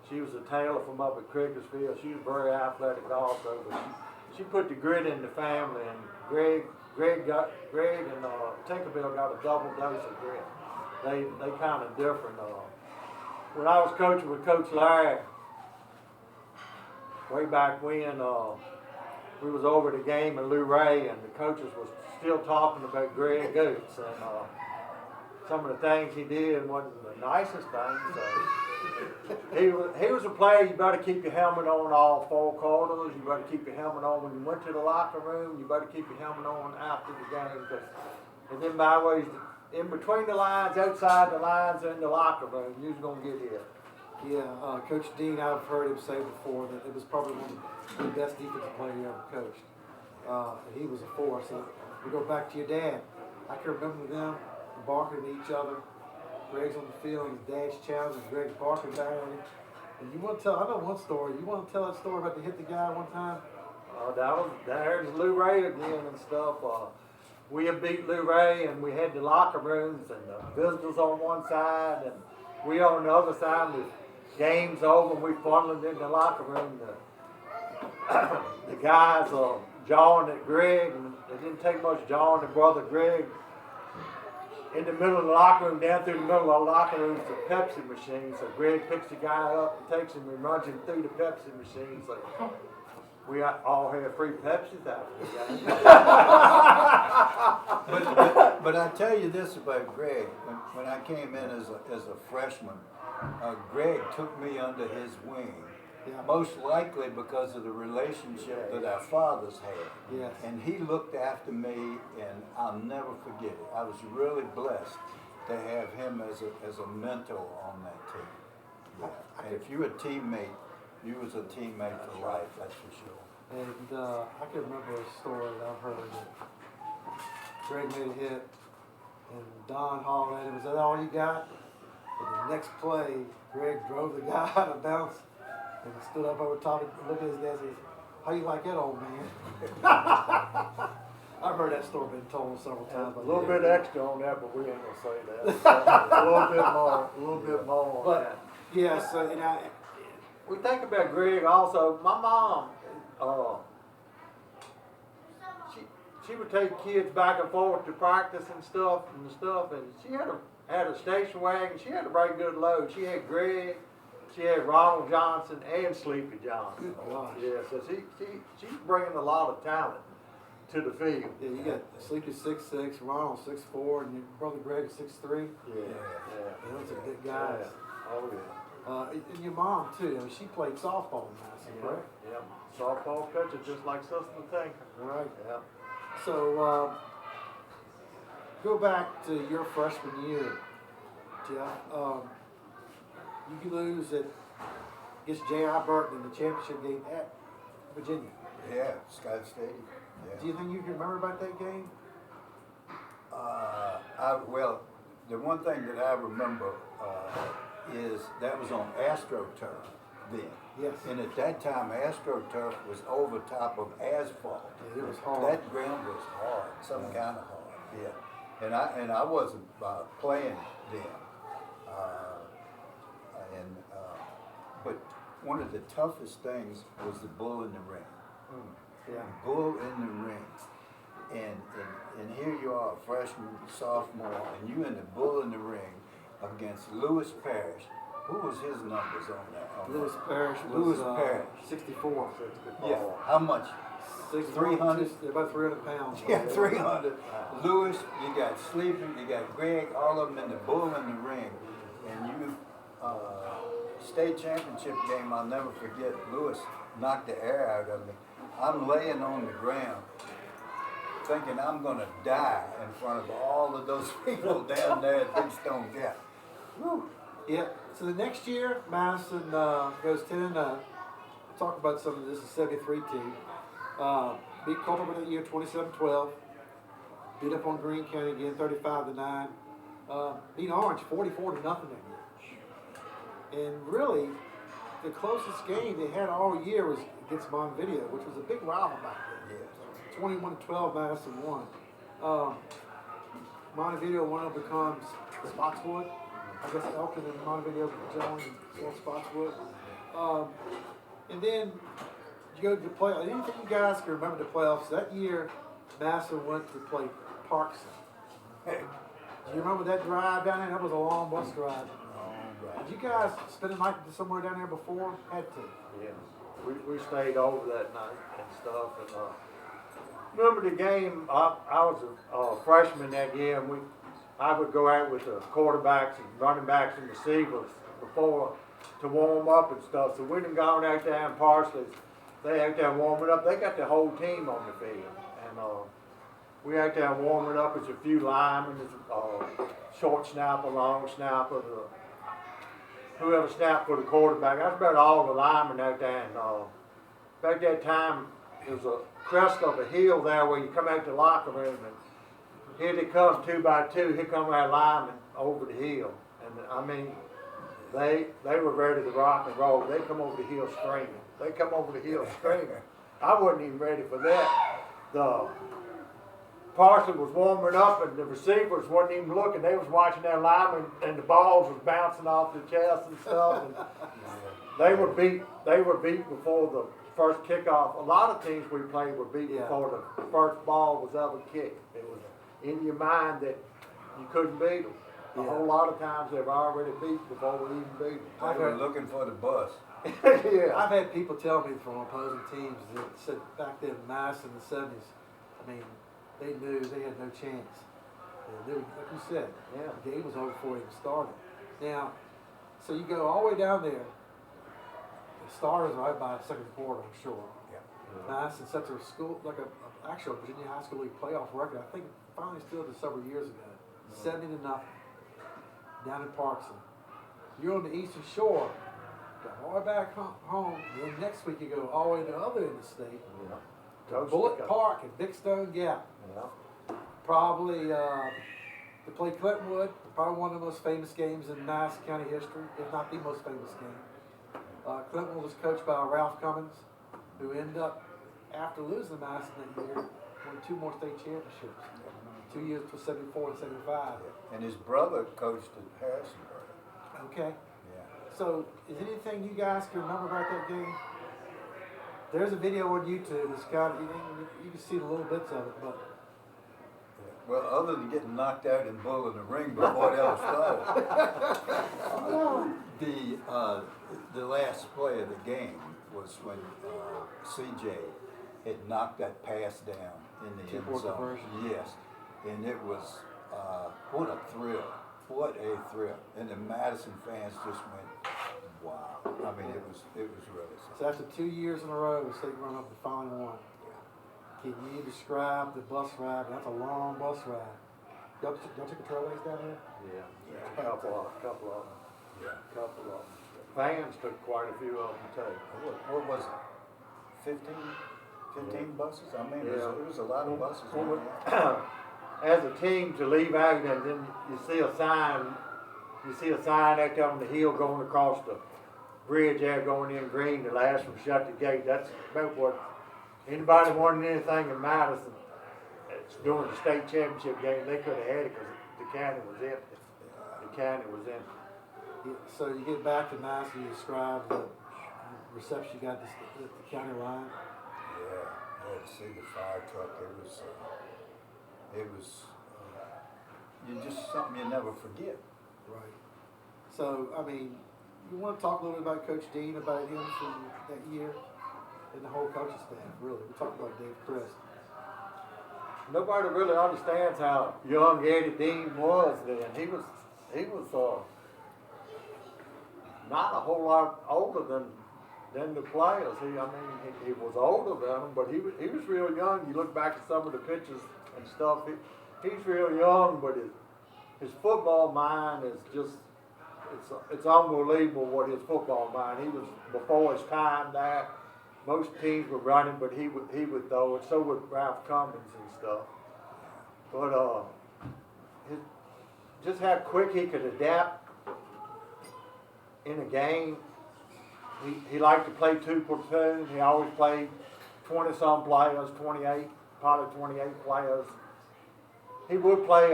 She was a tailor from up at Crickersfield. She was very athletic also, but she put the grit in the family. And Greg and Tinkerbell got a double dose of grit. They kind of different. When I was coaching with Coach Larry, way back when, we was over the game in Luray, and the coaches was still talking about Greg Oots, and some of the things he did wasn't the nicest things. So he was a player. You better keep your helmet on all 4 quarters. You better keep your helmet on when you went to the locker room. You better keep your helmet on after the game. And then by ways, in between the lines, outside the lines, in the locker room, you was gonna get hit. Yeah, Coach Dean, I've heard him say before that it was probably one of the best defensive players he ever coached. He was a force. So we go back to your dad. I can remember them barking at each other. Greg's on the field, and his dad's challenging, Greg's barking back at him. And you want to tell, I know one story. You want to tell that story about they hit the guy one time? There's Lou Ray again and stuff. We had beat Lou Ray, and we had the locker rooms, and the visitors on one side, and we on the other side. With games over, and we funneled in the locker room. The guys jawing at Greg, and it didn't take much jawing at brother Greg. In the middle of the locker room, down through the middle of the locker room, is a Pepsi machine. So Greg picks the guy up and takes him and runs him through the Pepsi machine. So we all had free Pepsis after the game. But I tell you this about Greg. When I came in as a freshman, Greg took me under his wing. Yeah. Most likely because of the relationship that our fathers had. Yes. And he looked after me, and I'll never forget it. I was really blessed to have him as a mentor on that team. And if you're a teammate, you was a teammate for life, that's for sure. And I can remember a story that I've heard that Greg made a hit, and Don hollered at him, "Is that all you got?" And the next play, Greg drove the guy out of bounds and stood up over top and looked at his dad and says, "How you like that, old man?" I've heard that story been told several times. A little bit extra on that, but we ain't gonna say that. A little bit more on But that. yeah, so We think about Greg also. My mom, she would take kids back and forth to practice and stuff, and she had a station wagon. She had a very good load. She had Greg, she had Ronald Johnson, and Sleepy Johnson. Good gosh. Yeah, so she's bringing a lot of talent to the field. yeah, you got Sleepy 6'6", Ronald 6'4", and your brother Greg 6'3". Those are big guys. Yeah. Oh yeah. And your mom too. I mean, she played softball in Madison, right? Yeah. Softball pitcher, just like Sister Tinker. Right. Yeah. So go back to your freshman year, Jeff. You lose against J.I. Burton in the championship game at Virginia. Yeah, Scott Stadium. Yeah. Do you think you can remember about that game? Well, the one thing that I remember is that was on AstroTurf then. Yes. And at that time, AstroTurf was over top of asphalt. Yeah, it was hard. That ground was hard, some kind of hard. Yeah. And I wasn't playing then. But one of the toughest things was the bull in the ring. Yeah. Bull in the ring. And here you are, a freshman, sophomore, and you in the bull in the ring against Lewis Parrish. Who was his numbers on that? Lewis Parrish was Lewis Parrish. 64. Yeah. How much? 300? About 300 pounds. Yeah, 300. Lewis, you got Sleepy, you got Greg, all of them in the bull in the ring. And you, state championship game, I'll never forget, Lewis knocked the air out of me. I'm laying on the ground thinking I'm going to die in front of all of those people down there at Big Stone Gap. Woo. Yeah. So the next year, Madison goes 10-0. Talk about some of this. The 73 team beat Culpeper that year 27-12. Beat up on Greene County again 35-9. Beat Orange 44-0 that year. And really, the closest game they had all year was against Montevideo, which was a big rival back then. Yeah. 21-12, Madison won. Montevideo won becomes Spotswood. I guess Elton and Montevideo joined and Spotswood. And then you go to the playoffs. Anything you guys can remember the playoffs? That year, Madison went to play Parkson. Do you remember that drive down there? That was a long bus drive. Did you guys spend a night somewhere down there before? Had to. Yeah. We stayed over that night and stuff. And remember the game? I was a freshman that year, and I would go out with the quarterbacks and running backs and receivers before to warm up and stuff. So we done gone out there in Parsley. They out there warming up. They got the whole team on the field, and we out there warming up. It's a few linemen, short snapper, long snapper, whoever snapped for the quarterback. That's about all the linemen out there. And back that time, there was a crest of a hill there where you come out the locker room, and here they come 2 by 2. Here come our linemen over the hill, and I mean, they were ready to rock and roll. They come over the hill screaming. They come over the hill screaming. I wasn't even ready for that. The Parsley was warming up, and the receivers wasn't even looking. They was watching their linemen, and the balls was bouncing off the chest and stuff. And they were beat before the first kickoff. A lot of teams we played were beat before the first ball was ever kicked. It was in your mind that you couldn't beat them. A whole lot of times they've already beat before we even beat them. They were looking for the bus. Yeah. I've had people tell me from opposing teams that said back then, Madison in the 70s, I mean, they knew they had no chance. And they, like you said, the game was over before it even started. Now, so you go all the way down there. The Stars are right by the second quarter, I'm sure. Yeah. Madison set their school, like a actual Virginia High School League playoff record. I think finally still did several years ago. 70-0 down in Parkson. You're on the Eastern Shore. Got all the way back home. Then next week you go all the way to the other end of the state. Yeah. To Coach Bullet Coach. Park and Big Stone Gap. Yeah. Probably to play Clintonwood. Probably one of the most famous games in Madison County history, if not the most famous game. Clintonwood was coached by Ralph Cummins, who ended up, after losing to Madison that year, won 2 more state championships. 2 years for 74 and 75. And his brother coached at Harrisonburg. Okay. Yeah. So, is anything you guys can remember about that game? There's a video on YouTube. It's got you can see the little bits of it, but Well, other than getting knocked out in Bull in the ring before that was started. The last play of the game was when CJ had knocked that pass down in the end Two-point zone. conversion. Yes, and it was what a thrill! What a thrill! And the Madison fans just went, wow! I mean, it was really something. so after 2 years in a row, the state run up and finally won. Can you describe the bus ride? That's a long bus ride. Y'all took the trailways down there? Yeah. A couple of them. Yeah. Couple of them. Fans took quite a few of them too. What was it? 15 buses? I mean, Yeah. it was a lot of buses. Well, as a team to leave out, and then you see a sign out there on the hill going across the bridge there going in green, the last one shut the gate. That's about what anybody wanted anything in Madison. It's during the state championship game, they could have had it because the county was empty. The county was empty. So you get back to Madison, you describe the reception you got at the county line. Yeah, to see the fire truck, it was just something you never forget. Right. So, I mean, you want to talk a little bit about Coach Dean, about him from that year, and the whole coaching staff, really. We talked about Dave Chris. Nobody really understands how young Eddie Dean was then. He was not a whole lot older than the players. He was older than them, but he was real young. You look back at some of the pictures and stuff. He's real young, but his football mind is just it's unbelievable what his football mind. He was before his time there. Most teams were running, but he would throw it. So would Ralph Cummins and stuff. But just how quick he could adapt in a game. He liked to play 2 platoon. He always played 20-some players, 28, probably 28 players. He would play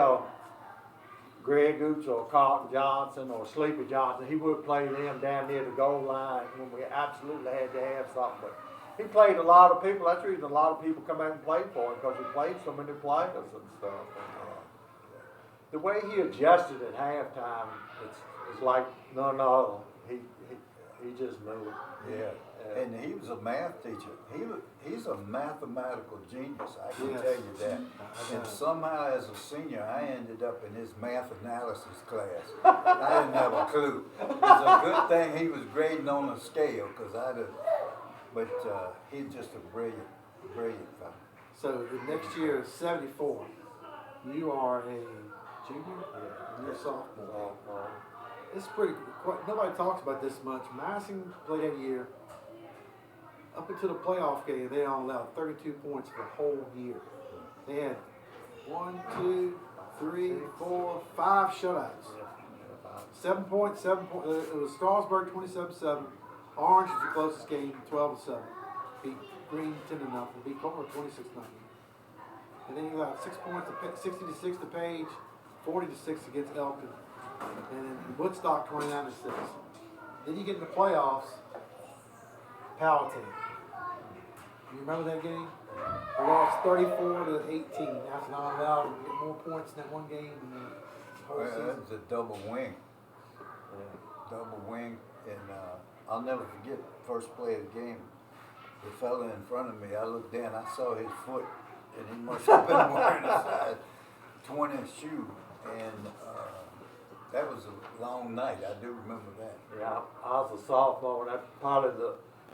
Greg Oots or Carlton Johnson or Sleepy Johnson. He would play them down near the goal line when we absolutely had to have something. But he played a lot of people. That's the reason a lot of people come out and play for him, because he played so many players and stuff. The way he adjusted at halftime, it's like none other. He just knew it. Yeah, and he was a math teacher. He's a mathematical genius, I can Yes. tell you that. And somehow as a senior, I ended up in his math analysis class. I didn't have a clue. It's a good thing he was grading on a scale, because I didn't. But he's just a brilliant fellow. So the next year is 74. You are a junior? Yeah. You're a sophomore. It's pretty. Nobody talks about this much. Madison played that year. Up until the playoff game, they only allowed 32 points for the whole year. They had 1, 2, 3, 4, 5 shutouts. 7 points. It was Strasburg 27-7. Orange was the closest game, 12-7. Beat Green 10-0. Beat Comer 26-0. And then you got 6 points, 60-6 to Page, 40-6 against Elkin. And then Woodstock 29-6. Then you get in the playoffs, Palatine. You remember that game? We lost 34-18 after not allowed to get more points in that one game in the whole Well, season. that was a double wing. Double wing, and I'll never forget the first play of the game. The fella in front of me, I looked down, I saw his foot, and he must have been wearing a size 20 shoe, and that was a long night. I do remember that. Yeah, I was a sophomore, and I probably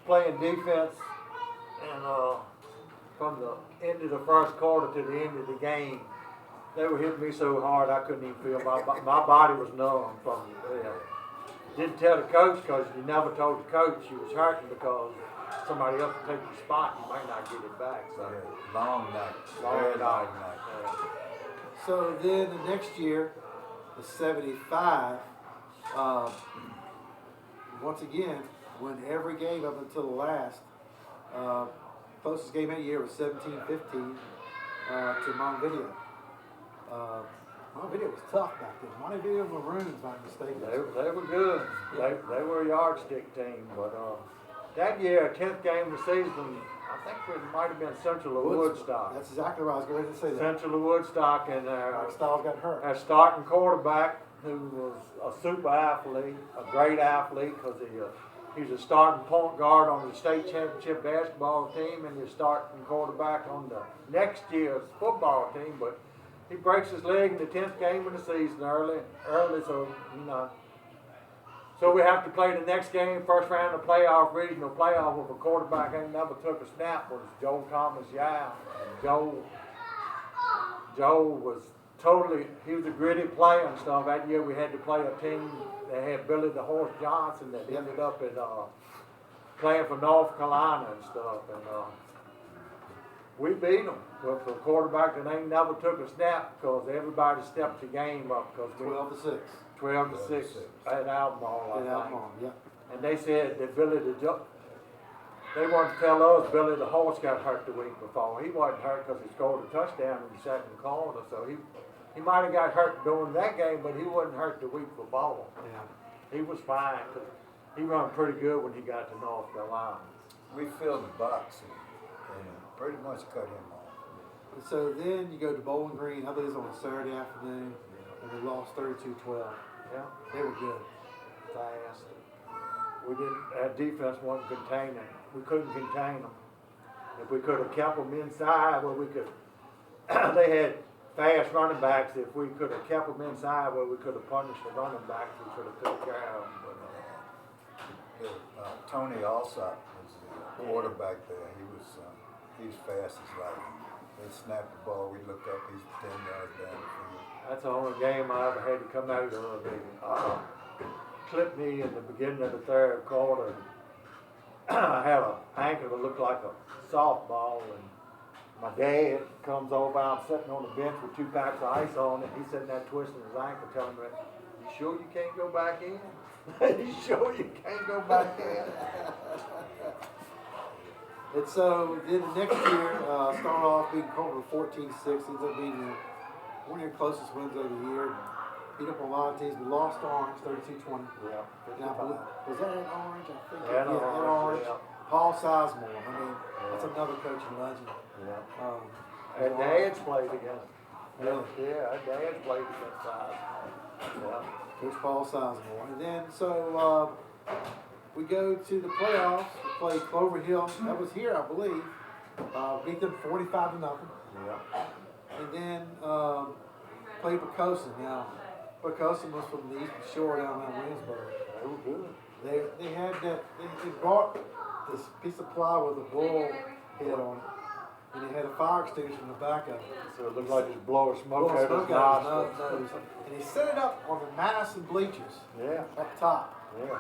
playing defense, and from the end of the first quarter to the end of the game, they were hitting me so hard I couldn't even feel my body was numb from it. Yeah. didn't tell the coach because you never told the coach you was hurting because somebody else will take your spot and you might not get it back. So Yeah, long night. long Very long night. night. So then the next year, the 75, once again, won every game up until the last. Closest game that year was 17-15 to Montevideo. Montevideo was tough back then. Montevideo Maroons, if I'm mistaken. They were good. They were a yardstick team, but that year, 10th game of the season, I think it might have been Central of Woodstock. That's exactly what I was going to say. That Central of Woodstock, and Mike Stiles got hurt. our starting quarterback, who was a super athlete, a great athlete, because he was a starting point guard on the state championship basketball team, and he's starting quarterback on the next year's football team. But he breaks his leg in the 10th game of the season early, so you know. So we have to play the next game, first round of playoff, regional playoff, with a quarterback ain't never took a snap, was Joe Thomas Yao. And Joe was he was a gritty player and stuff. That year we had to play a team that had Billy the Horse Johnson that ended up at playing for North Carolina and stuff. And we beat them with a quarterback that ain't never took a snap because everybody stepped the game up. 12-6. 12-6 at Albemarle, I think. Albemarle, yeah. And they said that they wanted to tell us Billy the Horse got hurt the week before. He wasn't hurt because he scored a touchdown in the second quarter. So he might have got hurt during that game, but he wasn't hurt the week before. Yeah. He was fine because he run pretty good when he got to North Carolina. We filled the box and pretty much cut him off. And so then you go to Bowling Green, I believe it was on a Saturday afternoon, and they lost 32-12. Yeah, They were good. fast. Our defense wasn't containing. We couldn't contain them. If we could have kept them inside, where we could, they had fast running backs. If we could have kept them inside, where we could have punished the running backs, we could have took care of them. But, Tony Alsop was the quarterback there. He's fast as lightning. They snapped the ball. We look up. He's 10 yards down the field. that's the only game I ever had to come out of. They clipped me in the beginning of the third quarter. I had an ankle that looked like a softball, and my dad comes over. I'm sitting on the bench with 2 packs of ice on it. He's sitting there twisting his ankle, telling me, "You sure you can't go back in? You sure you can't go back in?" And so then the next year, started off beating Colbert 14-6. Ends up being one of your closest wins of the year. Beat up a lot of teams. We lost to Orange 32-20. Yeah, Now, was that at Orange? I think. Yeah, At Orange, Orange. yeah. Paul Sizemore. I mean, that's another coaching legend. Yeah. And Dad's played against. Really? Yeah, our Dad's played against Yeah. Coach Paul Sizemore. And then, so we go to the playoffs. We play Clover Hill. That was here, I believe. Beat them 45-0. Yeah. And then played Pocosin. Now, Pocosin was from the Eastern Shore down in Williamsburg. They were good. They had that. They brought this piece of ply with a bull head on it, and it had a fire extinguisher in the back of it. So it looked like it's blowing smoke Blowing out of his smoke out of nostrils. his nose. And he set it up on the Madison bleachers Yeah. up top. Yeah.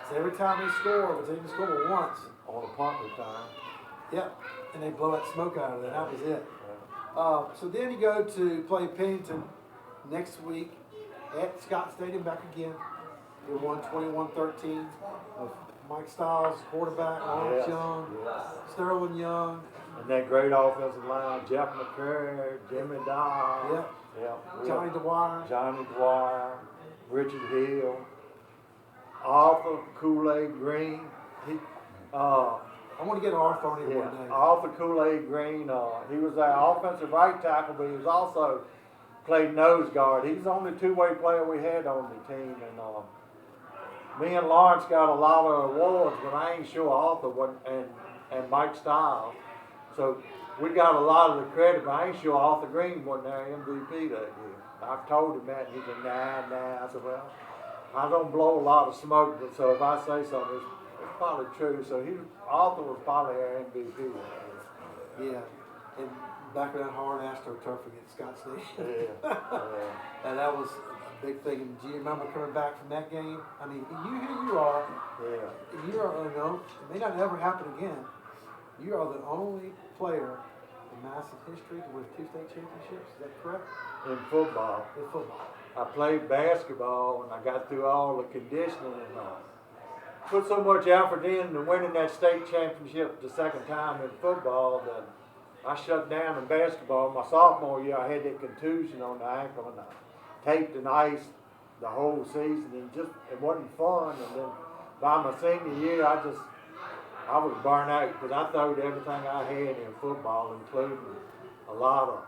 So every time they score, which they didn't score but once, On a punt return. yep, and they blow that smoke out of it. That was it. Yeah. So then you go to play Pennington next week at Scott Stadium back again. They won 21-13 of Mike Stiles, quarterback, Lawrence Yes. Young, Yes. Sterling Young. And that great offensive line, Jeff McCurry, Jimmy Dodd. Yep. Yeah. Johnny Dwyer. Johnny Dwyer, Richard Hill, Arthur Kool-Aid Green. I want to get Arthur on here one day. Arthur Kool-Aid Green. He was our offensive right tackle, but he was also played nose guard. He's the only two-way player we had on the team, and me and Lawrence got a lot of awards, but I ain't sure Arthur wasn't, and Mike Stiles. So we got a lot of the credit, but I ain't sure Arthur Green wasn't our MVP that year. I've told him that, and he said, nah. I said, well, I don't blow a lot of smoke, but so if I say something, it's probably true. So Arthur was probably our MVP that Yeah. And back of that hard AstroTurf against Scott Stadium. year. Yeah. And that was big thing. And do you remember coming back from that game? I mean, here you are. Yeah. You are, it may not ever happen again. You are the only player in Madison history to win 2 state championships. Is that correct? In football. In football. I played basketball and I got through all the conditioning and put so much effort into winning that state championship the second time in football that I shut down in basketball. My sophomore year, I had that contusion on the ankle and I taped and iced the whole season and it wasn't fun. And then by my senior year, I was burnt out because I throwed everything I had in football, including a lot of,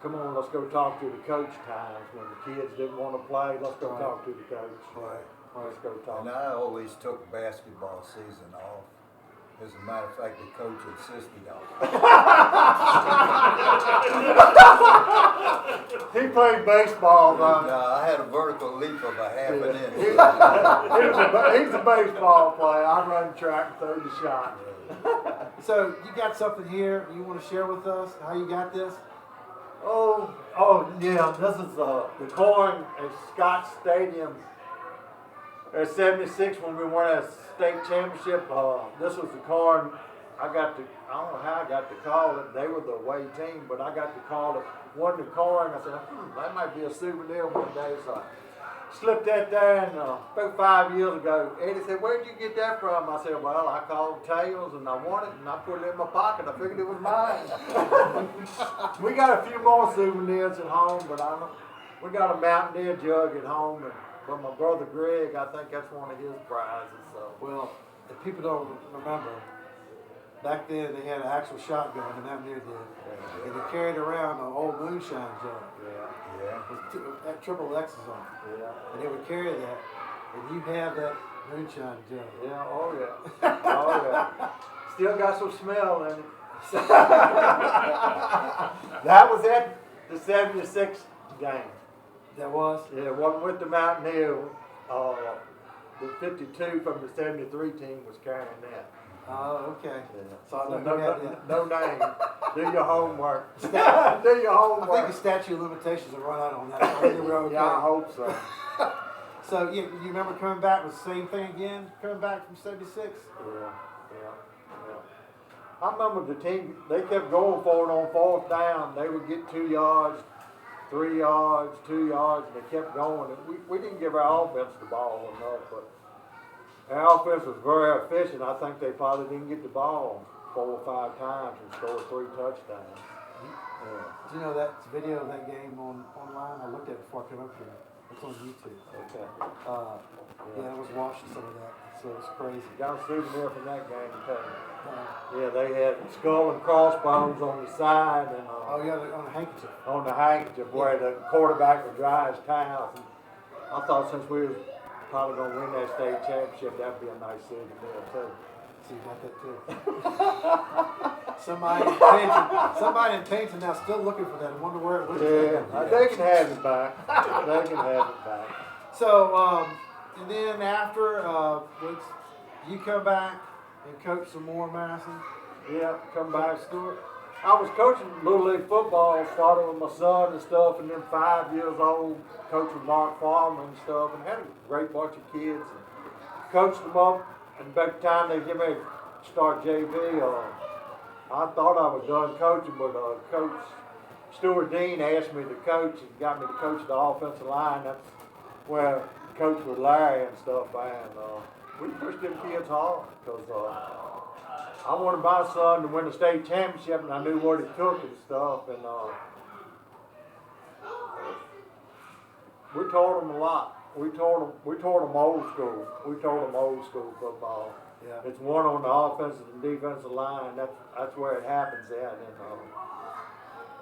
come on, let's go talk to the coach times when the kids didn't want to play. Let's go talk to the coach. Right. Let's go talk. And I always took basketball season off. As a matter of fact, the coach insisted on it. He played baseball, No, I had a vertical leap of a half an inch. He's a baseball player. I run track and throw the shot. So you got something here you want to share with us? How you got this? Oh yeah, this is the corn at Scott Stadium at 76 when we won a state championship. This was the corn. I don't know how I got to call it. They were the away team, but I got to call it. Won the corn. I said, that might be a souvenir one day. So I slipped that there, and about 5 years ago, Eddie said, "Where'd you get that from?" I said, "Well, I called Tails, and I won it, and I put it in my pocket. I figured it was mine." We got a few more souvenirs at home, but we got a Mountaineer jug at home, and from my brother Greg, I think that's one of his prizes. So. Well, if people don't remember, back then they had an actual shotgun, and Mountaineer did. And they carried around an old moonshine jug. Yeah. With triple X's on it. Yeah. And they would carry that, and you have that moonshine jug. Yeah, oh yeah. Oh yeah. Still got some smell in it. That was at the 76 game. That was? Yeah, it wasn't with the Mountaineer. The 52 from the 73 team was carrying that. Oh, okay. Yeah. So I know no, you had that. no name. Do your homework. Do your I think homework. the statute of limitations will run out on that. I think we're okay. Yeah, I hope so. So you remember coming back with the same thing again? Coming back from 76? Yeah. I remember the team, they kept going for it on 4th down. They would get 2 yards, 3 yards, 2 yards, and they kept going. And we didn't give our offense the ball enough, but our offense was very efficient. I think they probably didn't get the ball 4 or 5 times and scored 3 touchdowns. Yeah. Do you know that video of that game online? I looked at it before I came up here. It's on YouTube. Okay. Yeah, I was watching some of that, so it's crazy. Got a souvenir from that game, too. Uh, Yeah, they had skull and crossbones on the side and oh, yeah, on a handkerchief. on the handkerchief where the quarterback would dry his towels. And I thought since we was probably going to win that state championship, that'd be a nice souvenir, too. So you got that too. Somebody in Painting now still looking for that. I wonder where it was. Yeah, they can have it back. They can have it back. So, and then after, you come back and coach some more in Madison? Yeah, come back. I was coaching Little League football, started with my son and stuff, and then 5 years old, coached with Mark Farmer and stuff, and had a great bunch of kids. And coached them up, and by the time they give me a start JV, I thought I was done coaching, but Coach Stuart Dean asked me to coach and got me to coach the offensive line. That's where I coached with Larry and stuff, and we pushed them kids hard because I wanted my son to win the state championship, and I knew what it took and stuff, and we taught them a lot. We taught them old school. We taught them old school football. Yeah. It's one on the offensive and defensive line. That's where it happens at,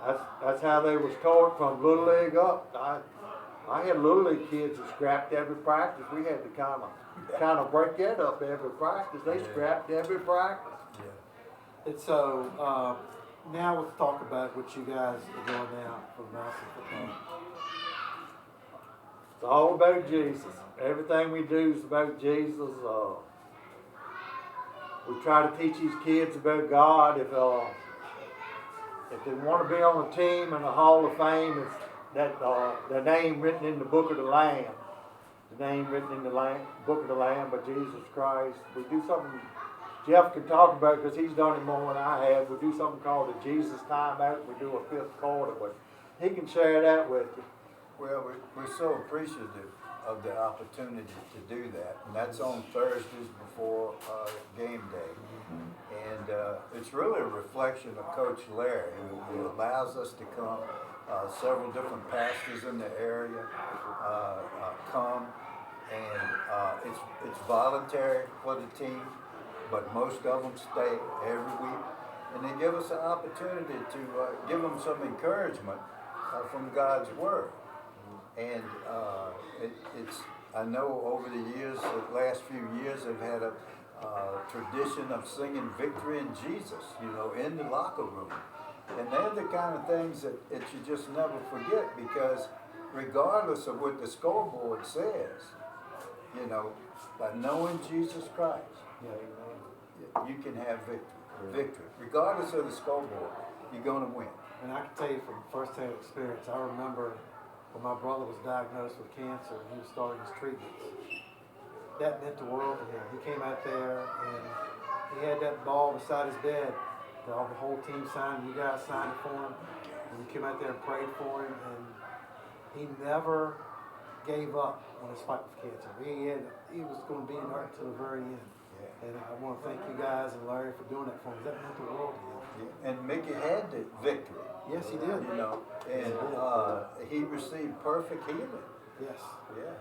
and that's how they was taught from Little League up. I had Little League kids that scrapped every practice. We had to kind of break that up every practice. They scrapped every practice. Yeah. And so now let's talk about what you guys are doing now for Madison football. It's all about Jesus. Everything we do is about Jesus. We try to teach these kids about God. If they want to be on a team in the Hall of Fame, their name written in the book of the Lamb. The name written in the book of the Lamb by Jesus Christ. We do something Jeff can talk about because he's done it more than I have. We do something called the Jesus Time Out. We do a fifth quarter, but he can share that with you. Well, we're so appreciative of the opportunity to do that, and that's on Thursdays before game day. And it's really a reflection of Coach Larry, who allows us to come. Several different pastors in the area come, and it's voluntary for the team, but most of them stay every week, and they give us an opportunity to give them some encouragement from God's Word. And I know over the years, the last few years, they've had a tradition of singing Victory in Jesus, in the locker room. And they're the kind of things that you just never forget, because regardless of what the scoreboard says, by knowing Jesus Christ, you can have victory. Regardless of the scoreboard, you're going to win. And I can tell you from first-hand experience, I remember when my brother was diagnosed with cancer and he was starting his treatments. That meant the world to him. He came out there and he had that ball beside his bed. The whole team signed, you guys signed it for him. And we came out there and prayed for him, and he never gave up on his fight with cancer. He was going to be in there until the very end. Yeah. And I want to thank you guys and Larry for doing that for him. That meant the world to him. Yeah. And Mickey had the victory. Yes, he did. And he received perfect healing. Yes. Yeah.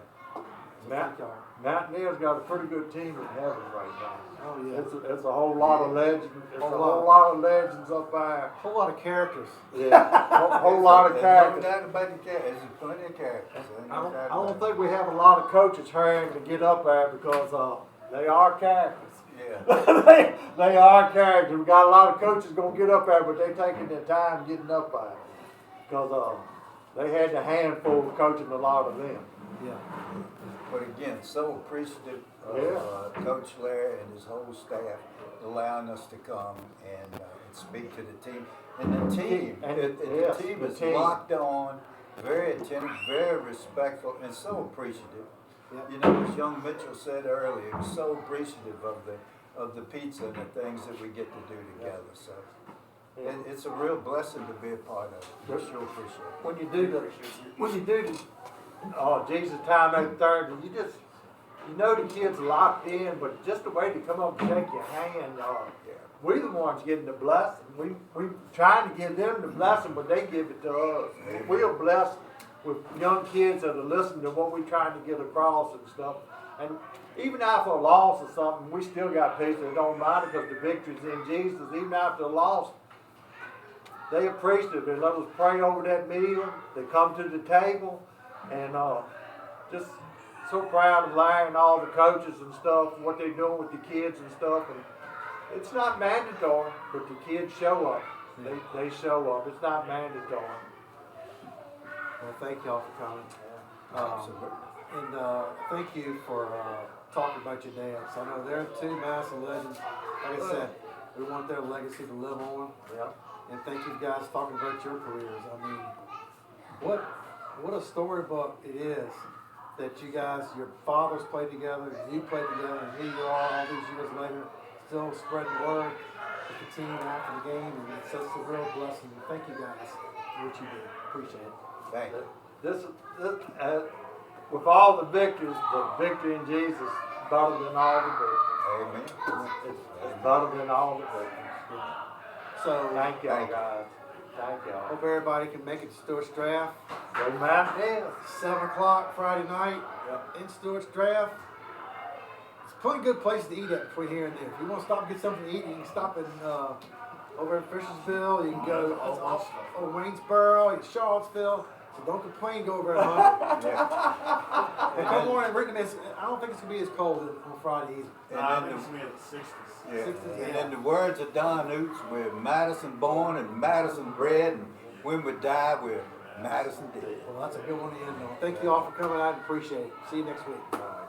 Mountaineer's got a pretty good team in heaven right now. Oh yeah. It's a whole lot of legends. It's a whole lot of legends up there. A whole lot of characters. Yeah. Whole lot of characters. No doubt about the characters. There's plenty of characters. I don't think we have a lot of coaches hurrying to get up there because they are characters. Yeah. they are characters. We got a lot of coaches gonna get up there, but they taking their time getting up there because they had the handful of coaching a lot of them. Yeah. But again, so appreciative of Coach Larry and his whole staff allowing us to come and speak to the team. And the team is locked on, very attentive, very respectful, and so appreciative. Yep. As young Mitchell said earlier, he's so appreciative of the pizza and the things that we get to do together. So it's a real blessing to be a part of it. We sure appreciate it. When you do the Jesus Time Out Thursday, the kids locked in, but just the way to come up and shake your hand, we're the ones getting the blessing. We trying to give them the blessing, but they give it to us. We are blessed with young kids that are listening to what we're trying to get across and stuff. And even after a loss or something, we still got people that don't matter because the victory's in Jesus. Even after a loss, they appreciate it. They let us pray over that meal. They come to the table. And just so proud of Larry and all the coaches and stuff, what they're doing with the kids and stuff. And it's not mandatory, but the kids show up. They show up. It's not mandatory. Well, thank y'all for coming. And thank you for talking about your dads. I know they're two massive legends. Like I said, we want their legacy to live on. Yeah. And thank you guys talking about your careers. I mean, what a storybook it is that you guys, your fathers played together, you played together, and here you are all these years later, still spreading word with the team after the game, and it's just a real blessing. Thank you guys for what you do. Appreciate it. Thank you. This with all the victories, the victory in Jesus is better than all the victories. Amen. It's better than all the victories. So Thank y'all, guys. Thank y'all. hope everybody can make it to Stewart's Draft. Go Mountaineers. 7 o'clock Friday night in Stewart's Draft. It's plenty good places to eat at between here and there. If you want to stop and get something to eat, you can stop in over in Fishersville. You can go Waynesboro, in Charlottesville. So don't complain, go over and hunt. And come on and bring them. I don't think it's going to be as cold on Friday either. I think it's going to be in the 60s. Yeah. 60s, And yeah. in the words of Don Oots, we're Madison born and Madison bred, and when we die, we're Madison dead. Well, that's a good one to end on. Thank you all for coming out and appreciate it. See you next week. All right.